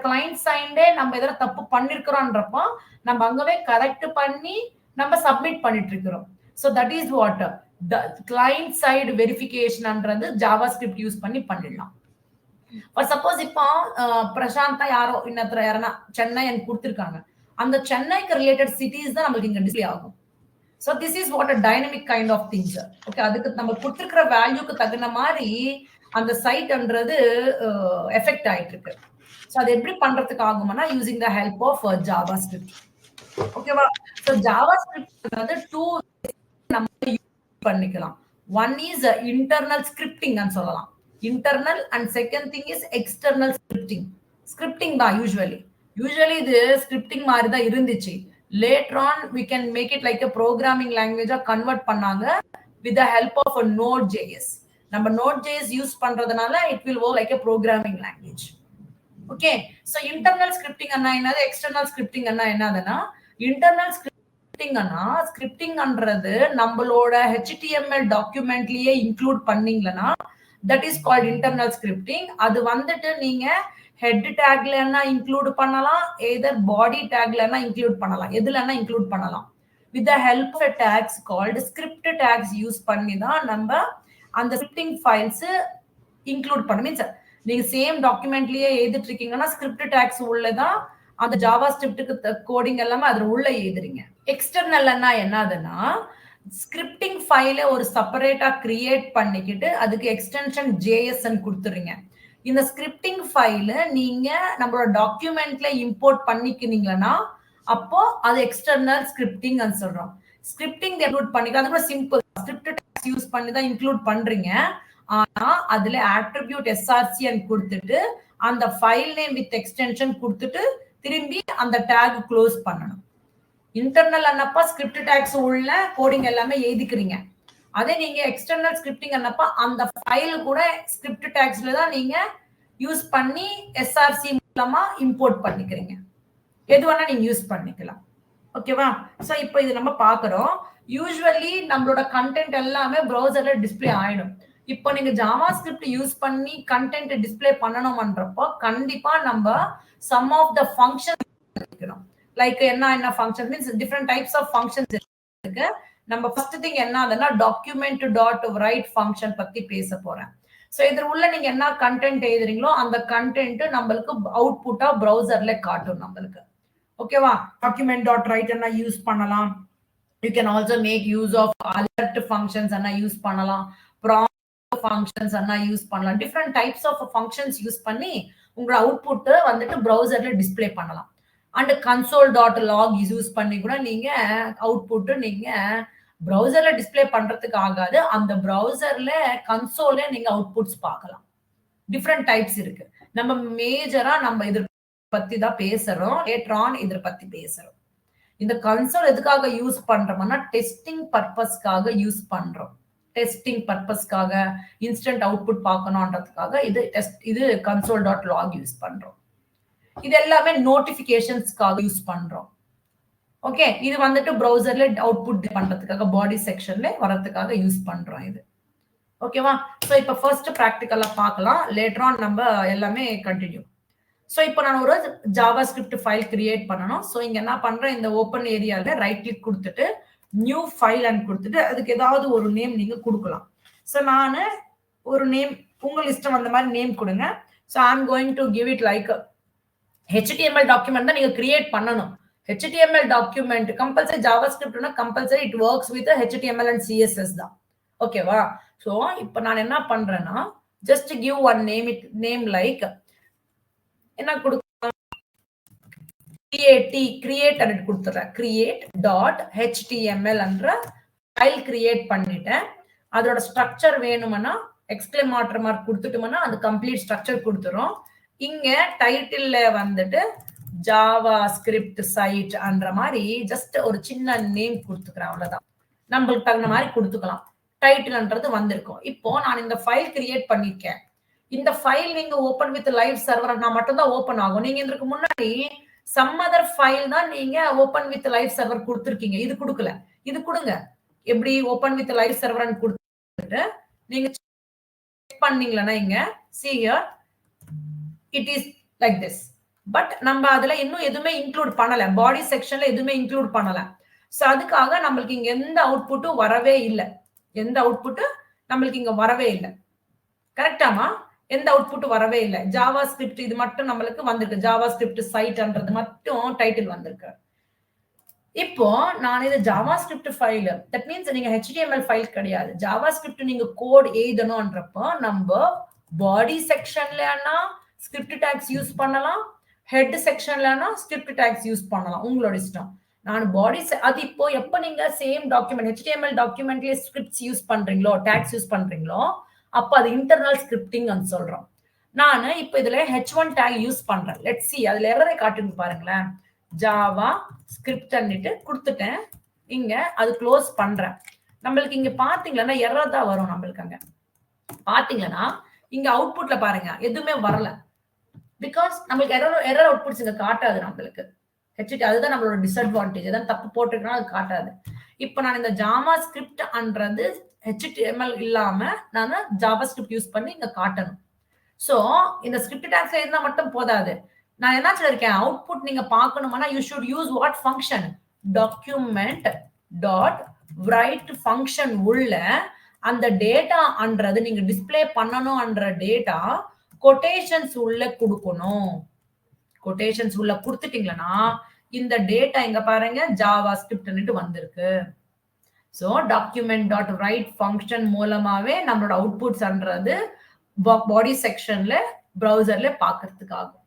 client சைடே நம்ம எதாவது தப்பு பண்ணிருக்கிறோன்றப்போ நம்ம அங்கவே கரெக்ட் பண்ணி நம்ம சப்மிட் பண்ணிட்டு இருக்கிறோம். So that is what client side வெரிஃபிகேஷன்ன்றது ஜாவாஸ்கிரிப்ட் யூஸ் பண்ணி பண்ணிடலாம். பட் சப்போஸ் இப்போ பிரசாந்தா யாரோ இன்னத்துல யாரனா சென்னை எனக்கு கொடுத்துருக்காங்க, அந்த சென்னைக்கு ரிலேட்டட் சிட்டிஸ் தான் நம்மளுக்கு இங்க டிஸ்ப்ளே ஆகும். So this is what a dynamic kind of things. Okay, அதுக்கு நம்ம கொடுத்துருக்கிற வேல்யூக்கு தகுந்த மாதிரி அந்த சைட்ன்றது எஃபெக்ட் ஆயிட்டு இருக்கு. ஸோ அது எப்படி பண்றதுக்கு ஆகும்னா using the help of JavaScript. ஓகேவா? ஸோ ஜாவாஸ்கிரிப்ட் வந்து டூ நம்ம யூஸ் பண்ணிக்கலாம். ஒன் இஸ் இன்டர்னல் ஸ்கிரிப்டிங் சொல்லலாம். internal and second thing is external scripting தான் usually இது scripting மாதிரி தான் இருந்துச்சு. later on we can make it like a programming language convert பண்ணாங்க with the help of a Node.js. நம்ம Node.js use பண்றதுனால it will work like a programming language. okay, so internal scripting அண்ணா என்னது, external scripting அண்ணா என்னதுன்னா, internal scripting அண்ணா scriptingன்றது நம்மளோட HTML டாக்குமெண்ட்லயே include பண்ணீங்களா, that is called internal scripting. அது வந்துட்டு நீங்க ஹெட் டேக்லனா இன்க்ளூட் பண்ணலாம், either பாடி டேக்லனா இன்க்ளூட் பண்ணலாம், எதுலனா இன்க்ளூட் பண்ணலாம். with the help of a tags called script tags use பண்ணி தான் நம்ம அந்த ஸ்கிரிப்டிங் ஃபைல்ஸ் இன்க்ளூட் பண்ண. மீன்ஸ் நீங்க சேம் டாக்குமெண்ட்லயே எழுதிட்டு இருக்கீங்கன்னா ஸ்கிரிப்ட் டேக்ஸ் உள்ளதான் அந்த ஜாவா ஸ்கிரிப்டுக்கு கோடிங் எல்லாமே அதுல உள்ள எழுதுறீங்க. எக்ஸ்டர்னல்னா என்னதுன்னா, ஸ்கிரிப்டிங் ஃபைலை ஒரு செப்பரேட்டா கிரியேட் பண்ணிக்கிட்டு அதுக்கு எக்ஸ்டென்ஷன் JS கொடுத்துறீங்க. இந்த ஸ்கிரிப்டிங் ஃபைல நீங்க நம்மளோட டாக்குமெண்ட்ல இம்போர்ட் பண்ணிக்கினீங்கன்னா அப்போ அது எக்ஸ்டர்னல் ஸ்கிரிப்டிங் சொல்றோம். ஸ்கிரிப்டிங் இன்க்ளூட் பண்ணிக்க அது கூட சிம்பிள் ஸ்கிரிப்ட் டேக்ஸ் யூஸ் பண்ணி தான் இன்க்ளூட் பண்றீங்க. ஆனா அதுல attribute src கொடுத்துட்டு அந்த ஃபைல் நேம் வித் எக்ஸ்டென்ஷன் கொடுத்துட்டு திரும்பி அந்த டேக் க்ளோஸ் பண்ணணும். இன்டர்னல் அன்னப்பா ஸ்கிரிப்ட் டேக்ஸ் உள்ள கோடிங் எல்லாமே எழுதிக்கிறீங்க. அதே நீங்க எக்ஸ்டர்னல் ஸ்கிரிப்டிங் அன்னப்பா அந்த ஃபைல் கூட ஸ்கிரிப்ட் டேக்ஸ்ல தான் நீங்க யூஸ் பண்ணி src மூலமா இம்போர்ட் பண்ணிக்கிறீங்க. எது வேணா நீங்க யூஸ் பண்ணிக்கலாம். ஓகேவா? சோ இப்போ இது நம்ம பார்க்கிறோம். யூசுவலி நம்மளோட கண்டென்ட் எல்லாமே ப்ரௌசர்ல டிஸ்ப்ளே ஆயிடும். இப்போ நீங்க ஜாவாஸ்கிரிப்ட் யூஸ் பண்ணி கண்டென்ட் டிஸ்ப்ளே பண்ணணும்ன்றப்போ கண்டிப்பா நம்ம சம் ஆஃப் த ஃபங்க்ஷன் இருக்கணும். லைக் என்ன function means different types of functions இருக்கு. நம்ம ஃபர்ஸ்ட் திங் என்னதுன்னா டாக்குமெண்ட் டாட் ரைட் ஃபங்க்ஷன் பத்தி பேச போறேன். சோ இதுல உள்ள நீங்க என்ன கண்டென்ட் எழுதுறீங்களோ அந்த கண்டென்ட் நம்மளுக்கு அவுட்புட்டா ப்ரௌசர்ல காட்டும் நம்மளுக்கு. ஓகேவா? டாக்குமெண்ட் டாட் ரைட் என்ன யூஸ் பண்ணலாம். You can also make use of alert functions என்ன யூஸ் பண்ணலாம். ப்ராம்ப்ட் ஃபங்க்ஷன்ஸ் என்ன யூஸ் பண்ணலாம். Different types of functions use பண்ணி உங்க அவுட்புட் வந்துட்டு ப்ரௌசர்ல டிஸ்ப்ளே பண்ணலாம். And console dot log use பண்ணி கூட நீங்க அவுட்புட் நீங்க ப்ரௌசர்ல டிஸ்ப்ளே பண்றதுக்கு ஆகாது. அந்த ப்ரௌசர்ல கன்சோல்ல நீங்க அவுட்புட்ஸ் பார்க்கலாம். டிஃபரெண்ட் டைப்ஸ் இருக்கு. நம்ம மேஜரா நம்ம இத பத்தி தான் பேசுறோம். லேட்டர் ஆன் இத பத்தி பேசுறோம். இந்த கன்சோல் எதுக்காக யூஸ் பண்றோம்னா டெஸ்டிங் பர்பஸ்க்காக யூஸ் பண்றோம். டெஸ்டிங் பர்பஸ்க்காக இன்ஸ்டன்ட் அவுட்புட் பார்க்கணும்ன்றதுக்காக இது கன்சோல் டாட் லாக் யூஸ் பண்றோம். இது எல்லாமே நோட்டிபிகேஷன்ஸ்க்காக யூஸ் பண்றோம். ஓகே, இது வந்துட்டு ப்ரௌசர்ல அவுட்புட் பண்றதுக்காக பாடி செக்ஷன்ல வரதுக்காக யூஸ் பண்றோம் இது. ஓகேவா? சோ இப்போ ஃபர்ஸ்ட் பிராக்டிகலா பார்க்கலாம். லேட்டர் ஆன் நம்ம எல்லாமே கண்டினியூ. சோ இப்போ நான் ஒரு ஜாவாஸ்கிரிப்ட் ஃபைல் கிரியேட் பண்ணனும். சோ இங்க என்ன பண்றேன், இந்த ஓபன் ஏரியால ரைட் கிளிக் கொடுத்துட்டு நியூ ஃபைல் அண்ட் கொடுத்துட்டு அதுக்கு ஏதாவது ஒரு நேம் நீங்க கொடுக்கலாம். சோ நான் ஒரு நேம் உங்க இஷ்டம் அந்த மாதிரி நேம் கொடுங்க. So I am going to give it like HTML document தான் நீங்க கிரியேட் பண்ணனும். HTML டாக்குமெண்ட் கம்பல்சரி ஜாவாஸ்கிரிப்ட்னா compulsory it works with HTML and CSS தான். ஓகேவா? சோ இப்போ நான் என்ன பண்றேன்னா just give one name like என்ன கொடுக்கலாம், கிரியேட் அண்ட் கொடுத்துறேன். create.html என்ற ஃபைல் கிரியேட் பண்ணிட்டேன். அதோட ஸ்ட்ரக்சர் வேணும்னா எக்ஸ்கிளமேட்டர் மார்க் கொடுத்துட்டோம்னா அது கம்ப்ளீட் ஸ்ட்ரக்சர் கொடுத்துரும். இங்க டைட்டில்ல வந்துட்டு ஜாவாஸ்கிரிப்ட் சைட் என்ற மாதிரி ஜஸ்ட் ஒரு சின்ன நேம் கொடுத்துக்கிறேன். அவ்வளவுதான். நம்மளுக்கு தகுந்த மாதிரி கொடுத்துக்கலாம். டைட்டில்ன்றது வந்திருக்கும். இப்போ நான் இந்த ஃபைல் கிரியேட் பண்ணிருக்கேன். இந்த ஃபைல் நீங்க ஓபன் வித் லைவ் சர்வர் நான் மட்டும் தான் ஓபன் ஆகும். நீங்க இதற்கு முன்னாடி சம் அதர் ஃபைல் தான் நீங்க ஓபன் வித் லைவ் சர்வர் கொடுத்திருக்கீங்க. இது கொடுக்கல. இது கொடுங்க. எப்படி ஓபன் வித் லைவ் சர்வர் கொடுத்துட்டு நீங்க செக் பண்ணீங்களா இங்க see here it is like this. But நம்ம அதுல இன்னும் எதுவுமே இன்க்ளூட் பண்ணல. பாடி செக்ஷன்ல எதுவுமே இன்க்ளூட் பண்ணல. சோ அதுக்காக நம்மளுக்கு இங்க எந்த அவுட்புட்டும் வரவே இல்லை. எந்த அவுட்புட்டும் நம்மளுக்கு இங்க வரவே இல்லை. கரெக்டாமா? எந்த அவுட்புட் வரவே இல்லை. ஜாவாஸ்கிரிப்ட் இது மட்டும் நம்மளுக்கு வந்திருக்கு. ஜாவாஸ்கிரிப்ட் சைட்ன்றது மட்டும் டைட்டில் வந்திருக்கு. இப்போ நான் இது ஜாவாஸ்கிரிப்ட் ஃபைல், தட் மீன்ஸ் நீங்க HTML ஃபைல் கிடையாது. ஜாவாஸ்கிரிப்ட் நீங்க கோட் எழுதணும்ன்றப்போ நம்ம பாடி செக்ஷன்லனா ஸ்கிரிப்ட் டாக்ஸ் யூஸ் பண்ணலாம், ஹெட் செக்ஷன்லனா ஸ்கிரிப்ட் டாக்ஸ் யூஸ் பண்ணலாம். உங்களோட இஷ்டம். நான் பாடி அது இப்போ எப்ப நீங்க சேம் டாக்குமெண்ட் HTML டாக்குமெண்ட்லயே ஸ்கிரிப்ட்ஸ் யூஸ் பண்றீங்களோ, டாக்ஸ் யூஸ் பண்றீங்களோ அப்ப அது இன்டர்னல் ஸ்கிரிப்டிங் சொல்றோம். நான் இப்ப இதுல H1 டாக் யூஸ் பண்றேன். லெட்ஸ் see அதுல எரரை காட்டுங்க பாருங்களேன். ஜாவா ஸ்கிரிப்ட் அன்னிட்டு கொடுத்துட்டேன். இங்க அது க்ளோஸ் பண்றேன். நம்மளுக்கு இங்க பாத்தீங்கன்னா எரர் தான் வரும். நம்மளுக்கு அங்க பாத்தீங்கன்னா இங்க அவுட்புட்ல பாருங்க எதுவுமே வரல. பிகாஸ் நம்மளுக்கு எரர் அவுட்புட்ஸ் இங்க காட்டாது நம்மளுக்கு. அதுதான் நம்மளோட டிஸ்அட்வான்டேஜ். அதான் தப்பு போட்டுருக்கா அது காட்டாது. இப்போ நான் இந்த ஜாவா ஸ்கிரிப்ட் அன்றது HTML இல்லாம நான் ஜாவாஸ்கிரிப்ட் யூஸ் பண்ணி இங்க காட்டணும். சோ இந்த ஸ்கிரிப்ட் டாக்ஸ்ல இருந்தா மட்டும் போதாது. நான் என்ன சொல்லிருக்கேன், அவுட்புட் நீங்க பார்க்கணும்னா you should use what function, document dot write function உள்ள அந்த டேட்டா அன்றது நீங்க டிஸ்ப்ளே பண்ணணும்ன்ற டேட்டா கொட்டேஷன்ஸ் உள்ள கொடுக்கணும். கொட்டேஷன்ஸ் உள்ள கொடுத்துட்டீங்கன்னா இந்த டேட்டா இங்க பாருங்க ஜாவாஸ்கிரிப்ட் வந்திருக்கு. So document dot write function மூலமாவே நம்மளோட அவுட்புட்ஸ்ன்றது பாடி செக்ஷன்ல ப்ரௌசர்ல பாக்குறதுக்காகும்.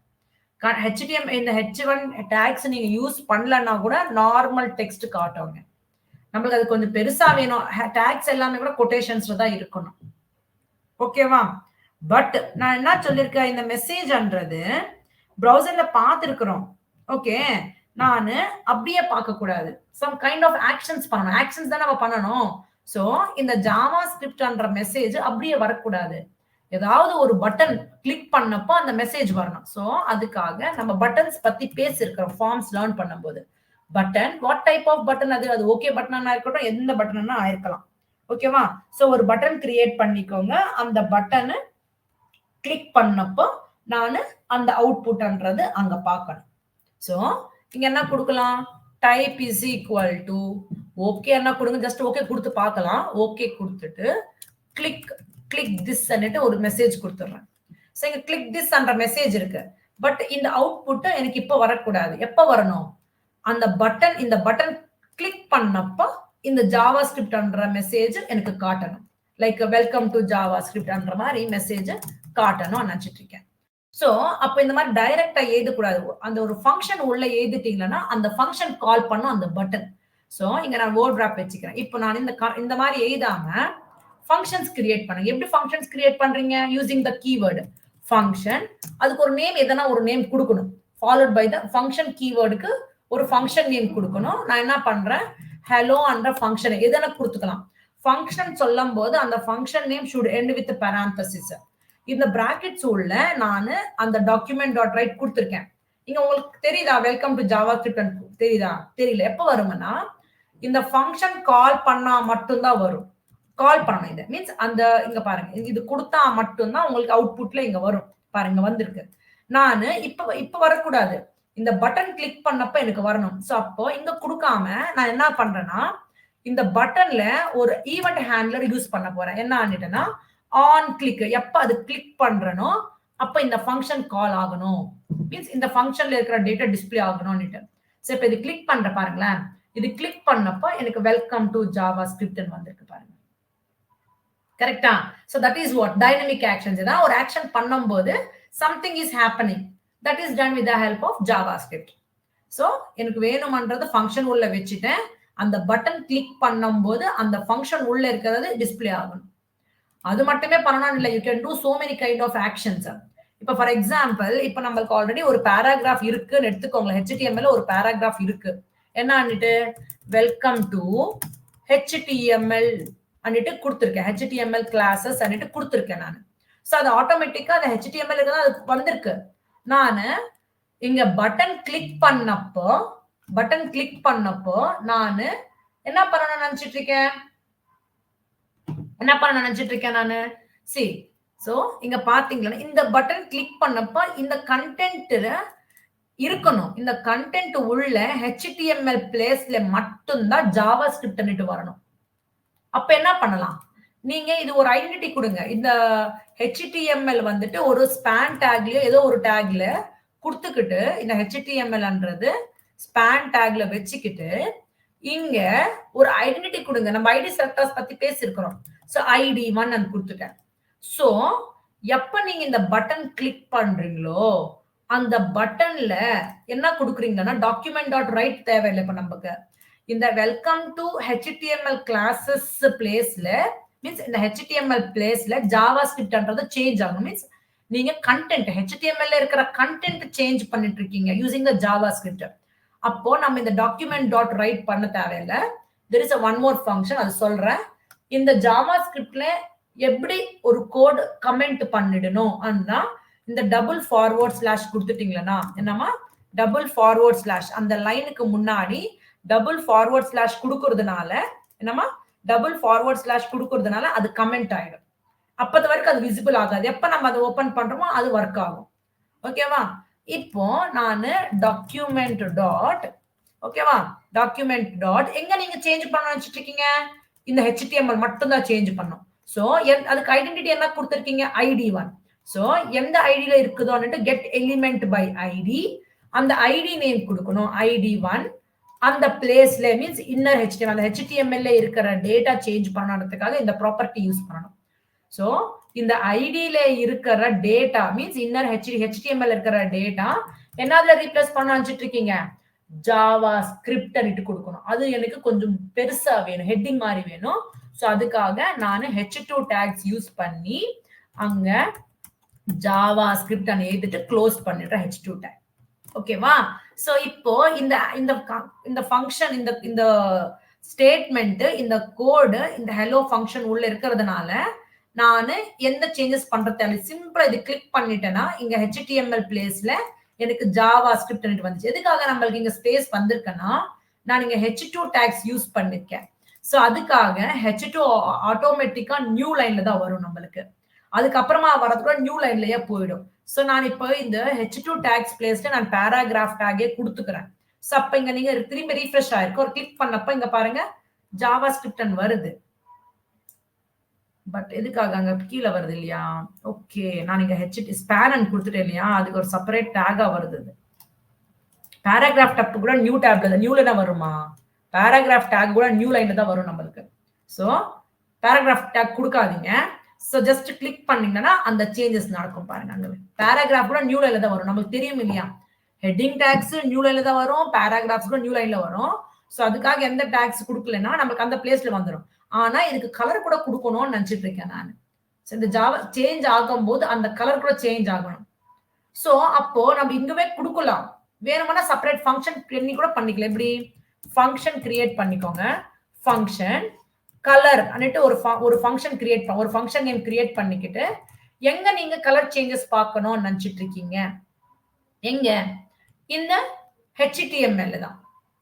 HTML இந்த H1 டாக்ஸ் நீங்க யூஸ் பண்ணலன்னா கூட நார்மல் டெக்ஸ்ட் காட்டுவாங்க. நம்மளுக்கு அது கொஞ்சம் பெருசா வேணும். டாக்ஸ் எல்லாமே கூட கொட்டேஷன்ஸ்ல தான் இருக்கணும். ஓகேவா? பட் நான் என்ன சொல்லிருக்கேன், இந்த மெசேஜ்ன்றது ப்ரௌசர்ல பார்த்திருக்கிறோம். ஓகே, நானு அப்படியே பார்க்க கூடாது. சம் கைண்ட் ஆஃப் ஆக்ஷன்ஸ் பண்ணணும். ஆக்ஷன்ஸ் தான் நம்ம பண்ணணும். சோ இந்த ஜாவா ஸ்கிரிப்ட்ன்ற மெசேஜ் அப்படியே வரக்கூடாது. ஏதாவது ஒரு பட்டன் கிளிக் பண்ணப்போ அந்த மெசேஜ் வரணும். சோ அதுக்காக நம்ம பட்டன்ஸ் பத்தி பேசிருக்கிறோம் ஃபார்ம்ஸ் லேர்ன் பண்ணும்போது. Button. What type off button அது? அது ஓகே பட்டனா இருக்கட்டும், எந்த பட்டனா ஆயிருக்கலாம். ஓகேவா? சோ ஒரு பட்டன் கிரியேட் பண்ணிக்கோங்க. அந்த பட்டனை கிளிக் பண்ணப்போ நானு அந்த அவுட்புட்ன்றது அங்க பார்க்கணும். சோ இங்க என்ன கொடுக்கலாம்? Type is equal to okay என்ன கொடுங்க. ஜஸ்ட் ஓகே கொடுத்து பார்க்கலாம். ஓகே கொடுத்துட்டு கிளிக் திஸ் ஒரு மெசேஜ் கொடுத்துடுறேன். சோ இங்க கிளிக் திஸ் என்ற மெசேஜ் இருக்கு. பட் இந்த அவுட்புட் எனக்கு இப்ப வரக்கூடாது. எப்ப வரணும்? அந்த பட்டன் இந்த பட்டன் கிளிக் பண்ணப்போ இந்த ஜாவா ஸ்கிரிப்ட்ன்ற மெசேஜ் எனக்கு காட்டணும். லைக் வெல்கம் டு ஜாவா ஸ்கிரிப்ட்ன்ற மாதிரி மெசேஜ் காட்டணும் நினைச்சிட்டு இருக்கேன். சோ அப்ப இந்த மாதிரி டைரக்டா எழுதக்கூடாது. அந்த ஒரு ஃபங்க்ஷன் உள்ள எழுதிட்டீங்கன்னா அந்த ஃபங்க்ஷன் கால் பண்ணும் அந்த பட்டன். சோ இங்க நான் வேர்ட் ராப் வச்சுக்கிறேன். இப்போ நான் இந்த மாதிரி எழுதாம ஃபங்க்ஷன்ஸ் கிரியேட் பண்ணுங்க. எப்படி ஃபங்க்ஷன்ஸ் கிரியேட் பண்றீங்க? Using the keyword function. அதுக்கு ஒரு நேம் எதனா ஒரு நேம் கொடுக்கணும். ஃபாலோட் பை த ஃபங்க்ஷன் கீவேர்டுக்கு ஒரு ஃபங்க்ஷன் நேம் கொடுக்கணும். நான் என்ன பண்றேன்? ஹலோ என்ற ஃபங்க்ஷன் எதனா கொடுத்துக்கலாம். ஃபங்க்ஷன் சொல்லும் போது அந்த function name should end with parenthesis. இந்த பிராக்கெட்ஸ் உள்ள நான் அந்த டாக்குமெண்ட் டாட் ரைட் கொடுத்துருக்கேன். இங்க உங்களுக்கு தெரியுதா? வெல்கம் டு ஜாவா ஸ்கிரிப்ட் தெரியுதா? தெரியல. எப்ப வரும்னா இந்த ஃபங்க்ஷன் கால் பண்ணா மட்டும்தான் வரும். கால் பண்ணணும். இது மீன்ஸ் அந்த இங்க பாருங்க, இது கொடுத்தா மட்டும்தான் உங்களுக்கு அவுட்புட்ல இங்க வரும். பாருங்க வந்திருக்கு. நான் இப்ப வரக்கூடாது. இந்த பட்டன் கிளிக் பண்ணப்ப எனக்கு வரணும். சோ அப்போ இங்க கொடுக்காம நான் என்ன பண்றேன்னா இந்த பட்டன்ல ஒரு ஈவென்ட் ஹேண்ட்லர் யூஸ் பண்ண போறேன். என்ன ஆனிட்டேன்னா ஆன் கிளிக். எப்ப அது கிளிக் பண்றனோ அப்ப இந்த ஃபங்க்ஷன் கால் ஆகணும். மீன்ஸ் இந்த ஃபங்க்ஷன்ல இருக்கிற டேட்டா டிஸ்ப்ளே ஆகணும்னுட்டு. சோ இப்ப இது கிளிக் பண்ற பாருங்களேன். இது கிளிக் பண்ணப்ப எனக்கு வெல்கம் டு ஜாவா ஸ்கிரிப்ட் வந்திருக்கு பாருங்க. கரெக்டா? So that is what dynamic actions. இதான் ஒரு ஆக்ஷன் பண்ணும்போது something is happening. That is done with the help of JavaScript. So எனக்கு வேணும்ன்றது ஃபங்க்ஷன் உள்ள வச்சிட்டேன். அந்த பட்டன் கிளிக் பண்ணும்போது அந்த ஃபங்க்ஷன் உள்ள இருக்கிறது டிஸ்ப்ளே ஆகணும். அது மட்டுமே பண்ணணும் இல்ல. You can do so many kind of actions. இப்ப ஃபார் எக்ஸாம்பிள் இப்ப நம்மளுக்கு ஆல்ரெடி ஒரு பேராகிராஃப் இருக்குன்னு எடுத்துக்கோங்களேன். HTML ஒரு பேராகிராஃப் இருக்கு. என்ன ஆனிட்டு வெல்கம் டு HTML அன்னிட்டு கொடுத்துருக்கேன். HTML கிளாஸஸ் அன்னிட்டு கொடுத்துருக்கேன் நான். சோ அது ஆட்டோமேட்டிக்கா அந்த HTML தான் அது வந்திருக்கு. நானு இங்க பட்டன் கிளிக் பண்ணப்போ நானு என்ன பண்ணணும்னு நினைச்சிட்டு இருக்கேன் நானு சி. சோ இங்க பாத்தீங்களா இந்த பட்டன் கிளிக் பண்ணப்ப இந்த கண்டென்ட்ல இருக்கணும். இந்த கண்டென்ட் உள்ள HTML பிளேஸ்ல மட்டும்தான் ஜாவா ஸ்கிரிப்ட் வரணும். அப்ப என்ன பண்ணலாம்? நீங்க இது ஒரு ஐடென்டிட்டி கொடுங்க. இந்த HTML வந்துட்டு ஒரு ஸ்பான் டேக்லயோ ஏதோ ஒரு டேக்ல கொடுத்துக்கிட்டு இந்த HTMLன்றது ஸ்பான் டேக்ல வச்சுக்கிட்டு இங்க ஒரு ஐடென்டிட்டி கொடுங்க. நம்ம ஐடி செலக்டர்ஸ் பத்தி பேசியிருக்கிறோம். சோ ID1 நான் கொடுத்துட்டேன். சோ எப்ப நீங்க இந்த பட்டன் கிளிக் பண்றீங்களோ அந்த பட்டன்ல என்ன கொடுக்குறீங்கன்னா டாக்குமெண்ட் டாட் ரைட் தேவையில்லை. இப்ப நமக்கு இந்த வெல்கம் டு HTML கிளாஸஸ் பிளேஸ்ல மீன்ஸ் இந்த HTML பிளேஸ்ல ஜாவா ஸ்கிரிப்ட்ன்றது சேஞ்ச் ஆகும். மீன்ஸ் நீங்க கண்டென்ட் HTML இருக்கிற கண்டென்ட் சேஞ்ச் பண்ணிட்டு இருக்கீங்க யூசிங் த ஜாவா ஸ்கிரிப்ட். அப்போ நம்ம இந்த டாக்குமெண்ட் டாட் ரைட் பண்ண தேவையில்லை. There is one more function, அது சொல்றேன். இந்த ஜாவா ஸ்கிரிப்ட்ல எப்படி ஒரு கோட் கமெண்ட் பண்ணிடணும் அண்ணா இந்த டபுள் ஃபார்வர்ட் ஸ்லாஷ் கொடுத்துட்டீங்களா என்னமா டபுள் ஃபார்வர்ட் ஸ்லாஷ் அந்த லைனுக்கு முன்னாடி டபுள் ஃபார்வர்ட் ஸ்லாஷ் கொடுக்கறதுனால என்னமா டபுள் ஃபார்வர்ட் ஸ்லாஷ் கொடுக்கறதுனால அது கமெண்ட் ஆயிடும். அப்பது வரைக்கும் அது விசிபிள் ஆகாது. எப்ப நம்ம அதை ஓபன் பண்றோமோ அது ஒர்க் ஆகும். ஓகேவா? இப்போ நான் டாக்குமெண்ட் டாட் ஓகேவா டாக்குமெண்ட் டாட் எங்க நீங்க சேஞ்ச் பண்ண நினைச்சிட்டு இருக்கீங்க? இந்த HTML மட்டும் தான் சேஞ்ச் பண்ணும். சோ அதுக்கு ஐடென்டிட்டி என்ன கொடுத்திருக்கீங்க? ID1. சோ எந்த ஐடியில இருக்குதோன்னுட்டு கெட் எலிமெண்ட் பை ஐடி அந்த ஐடி நேம் கொடுக்கணும். ID1 அந்த பிளேஸ்ல மீன்ஸ் இன்னர் HTML அந்த HTML இருக்கிற டேட்டா சேஞ்ச் பண்ணறதுக்காக இந்த ப்ராப்பர்ட்டி யூஸ் பண்ணணும். சோ இந்த ஐடியில இருக்கிற டேட்டா மீன்ஸ் இன்னர் HTML இருக்கிற டேட்டா என்னதுல ரீப்ளேஸ் பண்ண நினைச்சிட்டு இருக்கீங்க? ஜாவா ஸ்கிரிப்ட் அன்னிட்டு கொடுக்கணும். அது எனக்கு கொஞ்சம் பெருசா வேணும், ஹெட்டிங் மாதிரி வேணும். சோ அதுக்காக நான் H2 tags யூஸ் பண்ணி அங்க ஜாவா ஸ்கிரிப்ட் எழுதிட்டு க்ளோஸ் பண்ணிடுறேன் H2 tag. ஓகேவா? சோ இப்போ இந்த ஃபங்க்ஷன் இந்த ஸ்டேட்மெண்ட் இந்த கோடு இந்த ஹலோ ஃபங்க்ஷன் உள்ள இருக்கிறதுனால நான் எந்த சேஞ்சஸ் பண்றது சிம்பிளா இது கிளிக் பண்ணிட்டேன்னா இங்க HTML பிளேஸ்ல எனக்கு ஜாவா ஸ்கிரிப்ட் வந்துச்சு. எதுக்காக நம்மளுக்கு இங்க ஸ்பேஸ் வந்திருக்குன்னா நான் இங்க H2 tags யூஸ் பண்ணிருக்கேன். சோ அதுக்காக H2 ஆட்டோமேட்டிக்கா நியூ லைன்ல தான் வரும் நம்மளுக்கு. அதுக்கப்புறமா வரதுக்குள்ள நியூ லைன்லயே போயிடும். சோ நான் இப்போ இந்த H2 tags பிளேஸ்ல நான் பேராகிராஃப் டேகே கொடுத்துக்கிறேன். சோ அப்ப இங்க நீங்க திரும்பி ரீஃப்ரெஷ் ஆயிருக்கு. ஒரு கிளிக் பண்ணப்ப இங்க பாருங்க ஜாவாஸ்கிரிப்ட் வருது. பட் எதுக்காக அங்க கீழ வருது இல்லையா? ஓகே. நான் இங்க ஸ்பேன் கொடுத்துட்டேன் இல்லையா? அதுக்கு ஒரு செப்பரேட் டேகா வருது. பேராகிராஃப் டேப் கூட நியூ டேப்ல நியூல தான் வருமா? பேராகிராஃப் டேக் கூட நியூ லைன்ல தான் வரும் நம்மளுக்கு. சோ பேராகிராஃப் டேக் கொடுக்காதீங்க. சோ ஜஸ்ட் கிளிக் பண்ணீங்கன்னா அந்த சேஞ்சஸ் நடக்கும் பாருங்க. அங்க பேராகிராஃப் கூட நியூ லைன்ல தான் வரும். நமக்கு தெரியும் இல்லையா? ஹெட்டிங் டேக்ஸ் நியூ லைன்ல தான் வரும். பேராகிராஃப்ஸ் கூட நியூ லைன்ல வரும். சோ அதுக்காக எந்த டேக்ஸ் கொடுக்கலன்னா நமக்கு அந்த பிளேஸ்ல வந்துடும். ஆனா இதுக்கு கலர் கூட கொடுக்கணும்னு நினைச்சிட்டு இருக்கேன் நான். இந்த ஜாவா சேஞ்ச் ஆகும்போது அந்த கலர் கூட சேஞ்ச் ஆகணும். சோ அப்போ நம்ம இங்கவே கொடுக்கலாம். வேணும்னா செப்பரேட் ஃபங்க்ஷன் பண்ணி கூட பண்ணிக்கலாம். எப்படி ஃபங்க்ஷன் கிரியேட் பண்ணிக்கோங்க. ஃபங்க்ஷன் கலர் அன்னிட்டு ஒரு ஃபங்க்ஷன் கிரியேட் ஒரு ஃபங்க்ஷன் நேம் கிரியேட் பண்ணிக்கிட்டு எங்க நீங்க கலர் சேஞ்சஸ் பார்க்கணும்னு நினைச்சிட்டு இருக்கீங்க? எங்க? இந்த HTML தான்.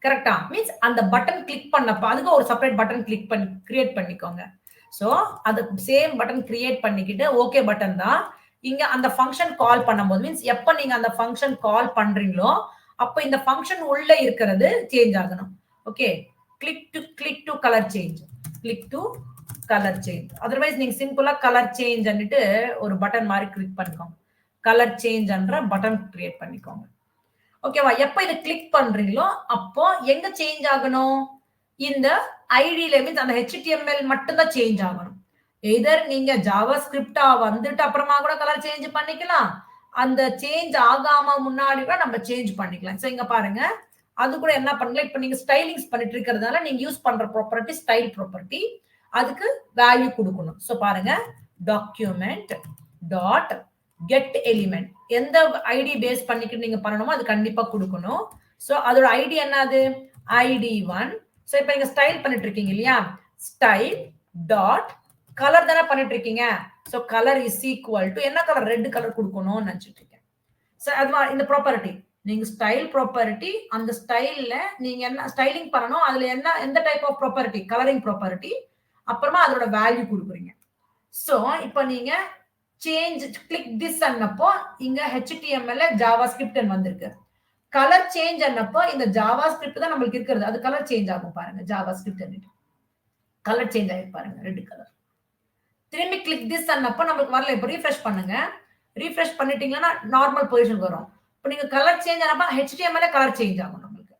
கரெக்டா? மீன்ஸ் அந்த பட்டன் கிளிக் பண்ணப்ப அதுக்கு ஒரு செப்பரேட் பட்டன் கிளிக் பண்ணி கிரியேட் பண்ணிக்கோங்க. சோ அது சேம் பட்டன் கிரியேட் பண்ணிக்கிட்டு ஓகே பட்டன் தான். இங்க அந்த ஃபங்க்ஷன் கால் பண்ணும்போது மீன்ஸ் எப்ப நீங்க அந்த ஃபங்க்ஷன் கால் பண்றீங்களோ அப்ப இந்த ஃபங்க்ஷன் உள்ள இருக்கிறது சேஞ்ச் ஆகணும். Okay. Click to colour change. Click to colour change. Otherwise நீங்க சிம்பிளா கலர் சேஞ்ச் அன்னிட்டு ஒரு பட்டன் மாதிரி கிளிக் பண்ணிக்கோங்க. கலர் சேஞ்ச் என்ற பட்டன் கிரியேட் பண்ணிக்கோங்க. ஓகேவா? எப்ப இதை கிளிக் பண்றீங்களோ அப்போ எங்க சேஞ்ச் ஆகணும்? இந்த ஐடியில மீன்ஸ் அந்த HTML மட்டும் தான் சேஞ்ச் ஆகணும். எதர் நீங்க ஜாவாஸ்கிரிப்டா வந்துட்டு அப்புறமா கூட கலர் சேஞ்ச் பண்ணிக்கலாம். அந்த சேஞ்ச் ஆகாம முன்னாடி கூட நம்ம சேஞ்ச் பண்ணிக்கலாம். சோ இங்க பாருங்க அது கூட என்ன பண்ணலாம்? இப்ப நீங்க ஸ்டைலிங்ஸ் பண்ணிட்டு இருக்கிறதுனால நீங்க யூஸ் பண்ற ப்ராப்பர்ட்டி ஸ்டைல் ப்ராப்பர்ட்டி அதுக்கு வேல்யூ கொடுக்கணும். சோ பாருங்க டாக்குமெண்ட் டாட் கெட் எலிமெண்ட் எந்த ஐடி பேஸ் பண்ணிக்கிட்டு நீங்க பண்ணணுமோ அது கண்டிப்பா கொடுக்கணும். சோ அதோட ஐடி என்னது? ID1. சோ இப்போ நீங்க ஸ்டைல் பண்ணிட்டு இருக்கீங்க இல்லையா? ஸ்டைல் டாட் கலர் தானே பண்ணிட்டு இருக்கீங்க. So colour is equal to என்ன கலர்? ரெட் கலர் கொடுக்கணும்னு நினைச்சிட்டு இருக்கேன். சோ அது இந்த ப்ராப்பர்ட்டி நீங்க ஸ்டைல் ப்ராப்பர்ட்டி அந்த ஸ்டைல்ல நீங்க என்ன ஸ்டைலிங் பண்ணணும் அதுல என்ன எந்த type of property? Colouring property. அப்புறமா அதோட வேல்யூ கொடுக்குறீங்க. சோ இப்போ நீங்க சேஞ்ச் கிளிக் திஸ் அன்னப்போ இங்க HTML ஜாவாஸ்கிரிப்ட் வந்திருக்கு. கலர் சேஞ்ச் அன்னப்போ இந்த ஜாவாஸ்கிரிப்ட் தான் நமக்கு இருக்குது. அது கலர் சேஞ்ச் ஆகும் பாருங்க. ஜாவாஸ்கிரிப்ட் கலர் சேஞ்ச் ஆகி பாருங்க ரெட் கலர். திரும்பி கிளிக் திஸ் அன்னப்போ நமக்கு வரல. இப்போ ரீஃப்ரெஷ் பண்ணுங்க. ரீஃப்ரெஷ் பண்ணிட்டீங்கன்னா நார்மல் பொசிஷன் வரும். இப்போ நீங்க கலர் சேஞ்ச் ஆனப்ப HTML கலர் சேஞ்ச் ஆகும் நமக்கு.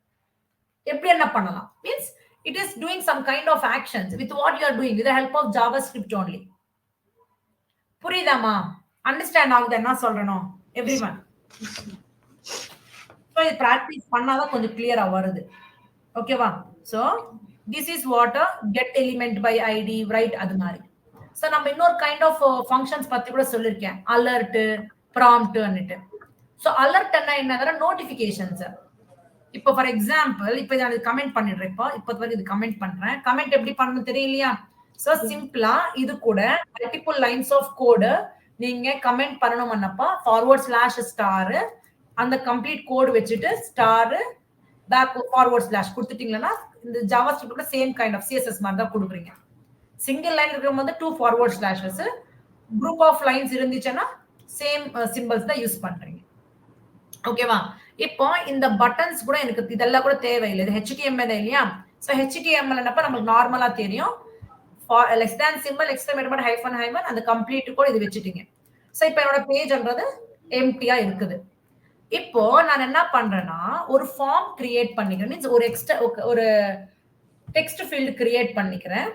எப்படி என்ன பண்ணலாம்? Means it is doing some kind of actions with what you are doing with the help of JavaScript only. புரியுதாமா? அண்டர்ஸ்டாண்ட் ஆகுது என்ன சொல்றணும் எவ்ரிவன்? சோ இது பிராக்டீஸ் பண்ணாதான் கொஞ்சம் கிளியரா வருது. ஓகேவா? So this is what a get element by ID right அது மாதிரி. சோ நம்ம இன்னொரு கைண்ட் ஆஃப் ஃபங்க்ஷன்ஸ் பத்தி கூட சொல்லிருக்கேன். அலர்ட், ப்ராம்ப்ட் அன்னிட்டு. சோ அலர்ட் என்னன்னா நோட்டிபிகேஷன்ஸ். இப்போ ஃபார் எக்ஸாம்பிள் இப்போ நான் கமெண்ட் பண்ணிடுறேன். இப்போ வரைக்கும் இது கமெண்ட் பண்றேன். கமெண்ட் எப்படி பண்ணணும் தெரியலையா? சோ சிம்பிளா இது கூட மல்டிபிள் லைன்ஸ் ஆஃப் கோட் நீங்க கமெண்ட் பண்ணணும்னப்பா /* அந்த கம்ப்ளீட் கோட் வச்சுட்டு ஸ்டார் பேக் // கொடுத்துட்டீங்கன்னா இந்த ஜாவாஸ்கிரிப்ட்ல சேம் கைண்ட் ஆஃப் CSS மாதிரி தான் கொடுக்குறீங்க. சிங்கிள் லைன் இருக்கும்போது 2 // குரூப் ஆஃப் லைன்ஸ் இருந்துச்சுன்னா சேம் சிம்பிள்ஸ் தான் யூஸ் பண்றீங்க. ஓகேவா? இப்போ இந்த பட்டன்ஸ் கூட எனக்கு இதெல்லாம் கூட தேவையில்லை. இது HTML இல்லையா? சோ HTML என்னப்ப நமக்கு நார்மலா தெரியும். less than symbol exclamation hyphen அந்த கம்ப்ளீட் கூட இது வச்சிட்டீங்க. சோ இப்போ என்னோட பேஜ்ன்றது எம்ப்டியா இருக்குது. இப்போ நான் என்ன பண்றேன்னா ஒரு ஃபார்ம் கிரியேட் பண்ணிக்கிறேன். மீன்ஸ் ஒரு எக்ஸ்ட்ரா ஒரு டெக்ஸ்ட் ஃபீல்ட் கிரியேட் பண்ணிக்கிறேன்.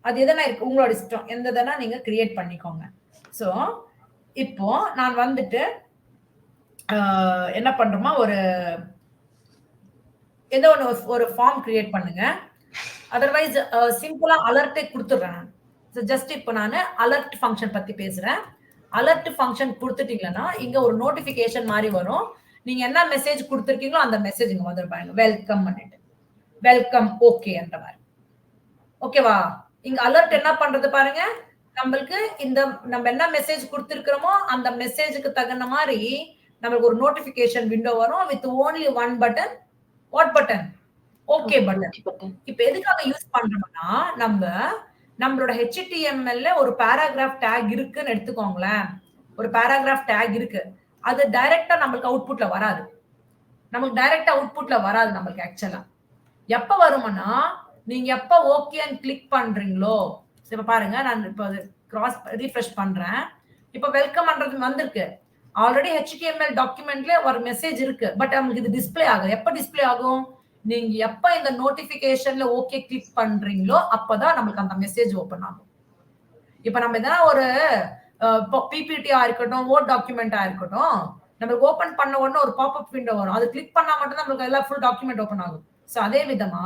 அது எதனா இருக்கு உங்களோட இஷ்டம். எந்ததனா நீங்க கிரியேட் பண்ணிக்கோங்க. சோ இப்போ நான் வந்துட்டு என்ன பண்றோமா ஒரு ஏதோ ஒரு ஃபார்ம் கிரியேட் பண்ணுங்க. அதர்வைஸ் சிம்பிளா அலர்ட்டே கொடுத்துடுறேன். ஸோ ஜஸ்ட் இப்போ நான் அலர்ட் ஃபங்க்ஷன் பத்தி பேசுறேன். அலர்ட் ஃபங்க்ஷன் கொடுத்துட்டீங்கன்னா இங்க ஒரு நோட்டிபிகேஷன் மாதிரி வரும். நீங்க என்ன மெசேஜ் கொடுத்துருக்கீங்களோ அந்த மெசேஜ் இங்க வந்துருப்பாங்க. வெல்கம் பண்ணிட்டு வெல்கம் ஓகே என்ற மாதிரி. ஓகேவா? இங்க அலர்ட் என்ன பண்றது பாருங்க. நம்மளுக்கு இந்த நம்ம என்ன மெசேஜ் கொடுத்துருக்கிறோமோ அந்த மெசேஜுக்கு தகுந்த மாதிரி நம்மளுக்கு ஒரு நோட்டிபிகேஷன் விண்டோ வரும் with only one button. What button? Okay button. இப்ப எதுக்காக யூஸ் பண்றோம்னா நம்மளோட HTML ஒரு பேராகிராஃப் டேக் இருக்குன்னு எடுத்துக்கோங்களேன். ஒரு பேராகிராஃப் டேக் இருக்கு. அது டைரக்டா நமக்கு அவுட்புட்ல வராது. நமக்கு டைரக்டா அவுட்புட்ல வராது நமக்கு ஆக்சுவலா. எப்ப வரும்னா நீங்க எப்ப ஓகேன்னு கிளிக் பண்றீங்களோ, இப்ப பாருங்க நான் இப்ப கிராஸ் ரீஃப்ரெஷ் பண்றேன். இப்ப வெல்கம் பண்றது வந்திருக்கு. ஆல்ரெடி HTML டாக்குமெண்ட்ல ஒரு மெசேஜ் இருக்கு. பட் நமக்கு இது டிஸ்ப்ளே ஆகும். எப்ப டிஸ்ப்ளே ஆகும்? நீங்க எப்ப இந்த நோட்டிபிகேஷன்ல ஓகே கிளிக் பண்றீங்களோ அப்பதான் நமக்கு அந்த மெசேஜ் ஓபன் ஆகும். இப்ப நம்ம எதனா ஒரு பிபிடியா இருக்கட்டும், வேர்ட் டாக்குமெண்டா இருக்கட்டும், நம்ம ஓபன் பண்ண உடனே ஒரு பாப்அப் விண்டோ வரும். அது கிளிக் பண்ணா மட்டும் தான் நமக்கு எல்லாம் ஃபுல் டாக்குமெண்ட் ஓபன் ஆகும். சோ அதே விதமா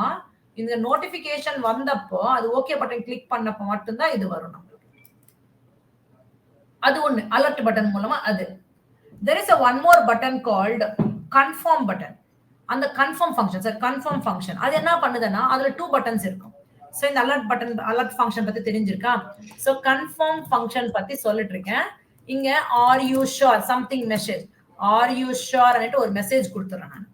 இந்த நோட்டிபிகேஷன் வந்தப்போ அது ஓகே பட்டன் கிளிக் பண்ணப்போ மட்டும்தான் இது வரும் நமக்கு. அது ஒண்ணு அலர்ட் பட்டன் மூலமா அது. There is a one more button called confirm button. அந்த confirm function sir confirm function அது என்ன பண்ணுதுன்னா அதுல 2 buttons இருக்கும். சோ இந்த alert button alert function பத்தி தெரிஞ்சிருக்கா? சோ confirm function பத்தி சொல்லிட்டு இருக்கேன். இங்க are you sure something message are you sure னு ஒரு மெசேஜ் கொடுத்துறேன் நான்.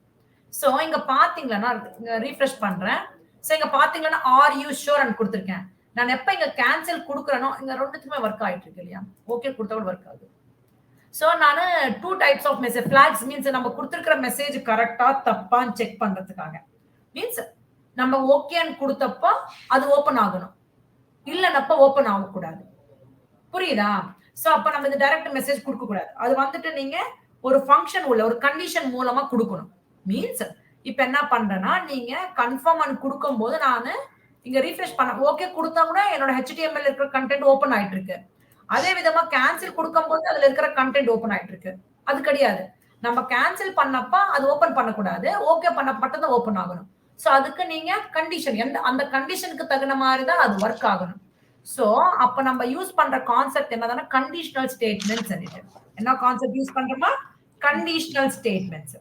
சோ இங்க பாத்தீங்களா நான் ரீஃப்ரெஷ் பண்றேன். சோ இங்க பாத்தீங்கன்னா are you sure னு கொடுத்திருக்கேன். நான் எப்ப இங்க கேன்சல் கொடுக்கறேனோ இங்க ரெண்டுத்துமே வர்க் ஆயிட்டு இருக்கு இல்லையா? ஓகே கொடுத்தா கூட வர்க் ஆகுது. சோ நானு 2 types of message flags means நம்ம கொடுத்திருக்கிற மெசேஜ் கரெக்ட்டா தப்பான்னு செக் பண்றதுக்காக. மீன்ஸ் நம்ம ஓகேன்னு கொடுத்தப்ப அது ஓபன் ஆகணும். இல்லனப்ப ஓபன் ஆக கூடாது. புரியுதா? சோ அப்ப நம்ம இந்த டைரக்ட் மெசேஜ் கொடுக்க கூடாது. அது வந்துட்டு நீங்க ஒரு ஃபங்க்ஷன் உள்ள ஒரு கண்டிஷன் மூலமா கொடுக்கணும். மீன்ஸ் இப்ப என்ன பண்றேன்னா நீங்க கன்ஃபார்ம் அண்ட் கொடுக்கும்போது நானு இங்க ரீஃப்ரெஷ் பண்ண ஓகே கொடுத்தா கூட என்னோட HTML இருக்கிற கண்டென்ட் ஓபன் ஆயிட்டு இருக்கு. அதே விதமா கேன்சல் கொடுக்கும்போது அதுல இருக்கிற கண்டென்ட் ஓபன் ஆயிட்டு இருக்கு. அது கிடையாது. நம்ம கேன்சல் பண்ணப்ப அது ஓபன் பண்ணக்கூடாது. ஓகே பண்ண மட்டும் தான் ஓபன் ஆகணும். சோ அதுக்கு நீங்க கண்டிஷன் அந்த கண்டிஷனுக்கு தகுந்த மாதிரி தான் அது ஒர்க் ஆகணும். சோ அப்ப நம்ம யூஸ் பண்ற கான்செப்ட் என்னன்னா கண்டிஷனல் ஸ்டேட்மெண்ட்ஸ் சொல்லிட்டு. என்ன கான்செப்ட் யூஸ் பண்றோமா? Conditional statements.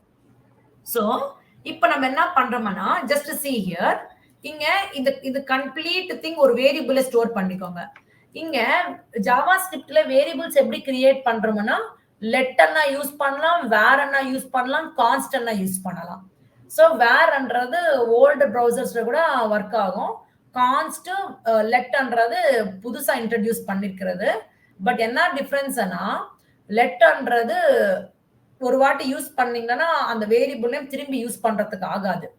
சோ இப்ப நம்ம என்ன பண்றோம்னா ஜஸ்ட் see here இங்க இந்த கம்ப்ளீட் திங் ஒரு வேரியபிள்ல ஸ்டோர் பண்ணிக்கோங்க. இங்க ஜாவா ஸ்கிரிப்ட்ல வேரியபிள்ஸ் எப்படி கிரியேட் பண்றோம்னா லெட்னா யூஸ் பண்ணலாம், வேர்னா யூஸ் பண்ணலாம், கான்ஸ்டன்ட்னா யூஸ் பண்ணலாம். சோ வேர்ன்றது ஓல்ட் பிரவுசர்ஸ்ல கூட வர்க் ஆகும். கான்ஸ்ட் லெட்ன்றது புதுசா இன்ட்ரோடியூஸ் பண்ணிருக்கிறது. பட் என்ன டிஃபரன்ஸ்னா லெட்ன்றது ஒரு வாட்டி யூஸ் பண்ணீங்கன்னா அந்த வேரியபிள் நேம் திரும்பி யூஸ் பண்றதுக்கு ஆகாது.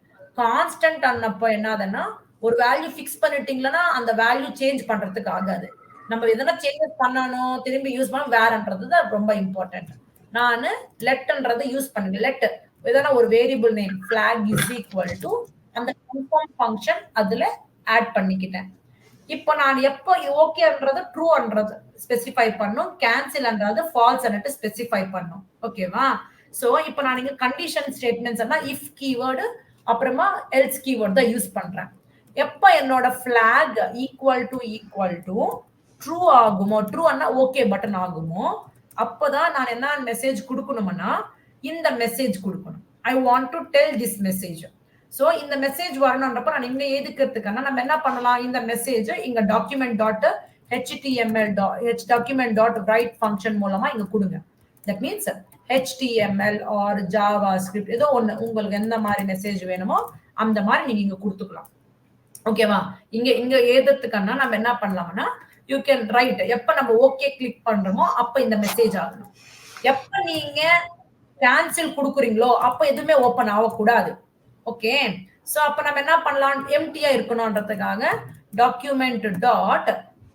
கான்ஸ்டன்ட் அன்னப்போ என்னதுன்னா ஒரு வேல்யூ ஃபிக்ஸ் பண்ணிட்டீங்கன்னா அந்த வேல்யூ சேஞ்ச் பண்றதுக்கு ஆகாது. நம்ம எதனா சேஞ்சஸ் பண்ணணும் திரும்பி யூஸ் பண்ண வேர்ன்றது தான் ரொம்ப இம்பார்ட்டன்ட். நானு லெட்ன்றது யூஸ் பண்ணுங்க. லெட் எதனா ஒரு variable name flag is equal to அந்த கன்ஃபார்ம் ஃபங்க்ஷன் அதுல ஆட் பண்ணிக்கிட்டேன். இப்போ நான் எப்போ ஓகேன்றது ட்ரூன்றது ஸ்பெசிஃபை பண்ணும், கேன்சல்ன்றது ஃபால்ஸ் அன்ட்டு ஸ்பெசிஃபை பண்ணும். ஓகேவா? சோ இப்போ நான் இங்க கண்டிஷன் ஸ்டேட்மெண்ட்ஸ்னா if கீவேர்ட் அப்புறமா else கீவேர்ட் தான் யூஸ் பண்றேன். எப்ப என்னோட flag equal to ட்ரூ ஆகுமோ, ட்ரூன்னா ஓகே பட்டன் ஆகுமோ அப்பதான் நான் என்ன மெசேஜ் கொடுக்கணும்னா இந்த மெசேஜ் கொடுக்கணும். I want to tell this message. So இந்த மெசேஜ் வரணும்ன்றப்ப நான் இங்க எதுக்கிறதுக்கான நம்ம என்ன பண்ணலாம் இந்த மெசேஜ் இங்க document.html.write ஃபங்க்ஷன் மூலமா இங்க கொடுங்க. That means HTML or JavaScript ஏதோ ஒண்ணு உங்களுக்கு எந்த மாதிரி மெசேஜ் வேணுமோ அந்த மாதிரி நீங்க இங்க கொடுத்துக்கலாம். ஓகேவா? இங்க எழுதுறதுக்கான நம்ம என்ன பண்ணலாம்னா யூ கேன் ரைட் எப்ப நம்ம ஓகே கிளிக் பண்றோமோ அப்ப இந்த மெசேஜ் ஆகணும். எப்ப நீங்க கேன்சல் கொடுக்குறீங்களோ அப்ப எதுவுமே ஓபன் ஆகக்கூடாது. ஓகே? சோ அப்ப நம்ம என்ன பண்ணலாம் எம்டியா இருக்கணும்ன்றதுக்காக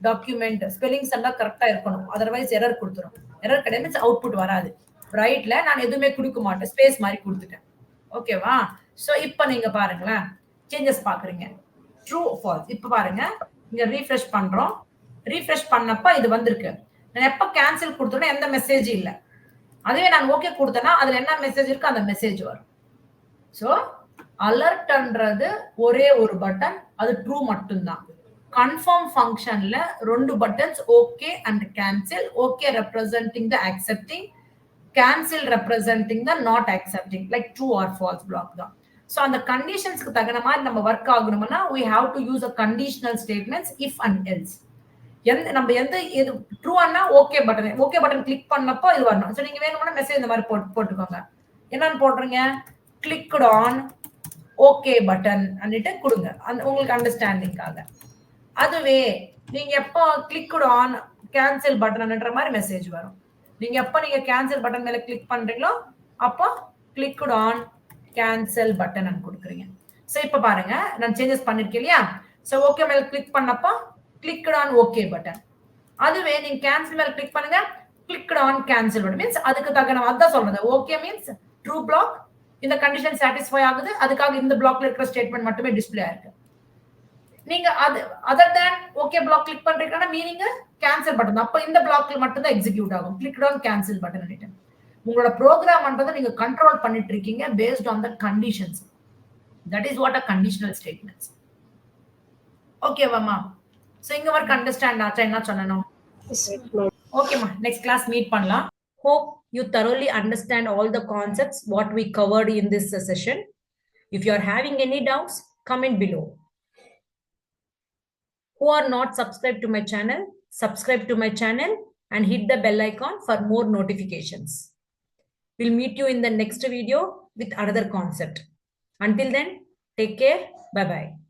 document ஸ்பெல்லிங்ஸ் எல்லாம் கரெக்டா இருக்கணும். அதர்வைஸ் எரர் கொடுத்துரும். எரர் கிடையாது மீன்ஸ் அவுட்புட் வராது. ரைட்ல நான் எதுவுமே கொடுக்க மாட்டேன். ஸ்பேஸ் மாதிரி கொடுத்துட்டேன். ஓகேவா? சோ இப்ப நீங்க பாருங்களேன் சேஞ்சஸ் பாக்குறீங்க. True falls. இப்ப பாருங்க இங்க ரீஃப்ரெஷ் பண்றோம். ரீஃப்ரெஷ் பண்ணப்ப இது வந்திருக்கு. நான் எப்ப கேன்சல் கொடுத்தோன்னா எந்த மெசேஜ் இல்ல. அதுவே நான் ஓகே கொடுத்தேன்னா அதுல என்ன மெசேஜ் இருக்கு அந்த மெசேஜ் வரும். சோ அலர்ட்ன்றது ஒரே ஒரு பட்டன் அது ட்ரூ மட்டும்தான். கன்ஃபார்ம் ஃபங்க்ஷன்ல 2 buttons okay and cancel. Okay representing the accepting, cancel representing the not accepting like true or false black தான். சோ அந்த கண்டிஷன்ஸ்க்கு தகுந்த மாதிரி நம்ம ஒர்க் ஆகணும்னா we have to use a conditional statements if and else. நம்ம எது ட்ரூன்னா okay button click பண்ணப்போ இது வரணும். சோ நீங்க வேணும்னா மெசேஜ் இந்த மாதிரி போட்டுக்கோங்க. என்னன்னு போடுறீங்க clicked on ஓகே பட்டன் அன்னிட்டு கொடுங்க உங்களுக்கு அண்டர்ஸ்டாண்டிங்காக. அதுவே நீங்க எப்போ கிளிக்டு ஆன் கேன்சல் பட்டன்ன்ற மாதிரி மெசேஜ் வரும். நீங்க எப்போ நீங்க கேன்சல் பட்டன் மேல கிளிக் பண்றீங்களோ அப்போ கிளிக்டு ஆன் கேன்சல் பட்டன் கொடுக்குறீங்க. ஸோ இப்போ பாருங்க நான் சேஞ்சஸ் பண்ணிருக்கேன் இல்லையா? ஸோ ஓகே மேல கிளிக் பண்ணப்போ கிளிக்டு ஆன் ஓகே பட்டன். அதுவே நீங்க கேன்சல் மேல கிளிக் பண்ணுங்க clicked on cancel button means அதுக்கு தக்க நம்ம அதான் சொல்றது. ஓகே மீன்ஸ் ட்ரூ பிளாக், இந்த கண்டிஷன் சாட்டிஸ்ஃபை ஆகுது, அதுக்காக இந்த பிளாக்ல இருக்கிற ஸ்டேட்மெண்ட் மட்டுமே டிஸ்ப்ளே ஆயிருக்கு. நீங்க அது other than okay block click பண்றீங்கன்னா மீனிங் கேன்சல் பட்டன். அப்ப இந்த பிளாக்ல மட்டும் தான் எக்ஸிக்யூட் ஆகும். கிளிக் ஆன் கேன்சல் பட்டன் பண்ணிட்டு உங்களோட ப்ரோக்ராம்ன்றதை நீங்க கண்ட்ரோல் பண்ணிட்டு இருக்கீங்க based on the conditions. That is what a conditional statements. ஓகேவாமா? சோ இங்க வரைக்கும் அண்டர்ஸ்டாண்ட் ஆச்சா என்ன சொன்னனும்? ஓகேமா, நெக்ஸ்ட் கிளாஸ் மீட் பண்ணலாம். Hope you thoroughly understand all the concepts what we covered in this session. If you are having any doubts, comment below. Who are not subscribed to my channel, subscribe to my channel and hit the bell icon for more notifications. We'll meet you in the next video with another concept. Until then, take care. Bye-bye.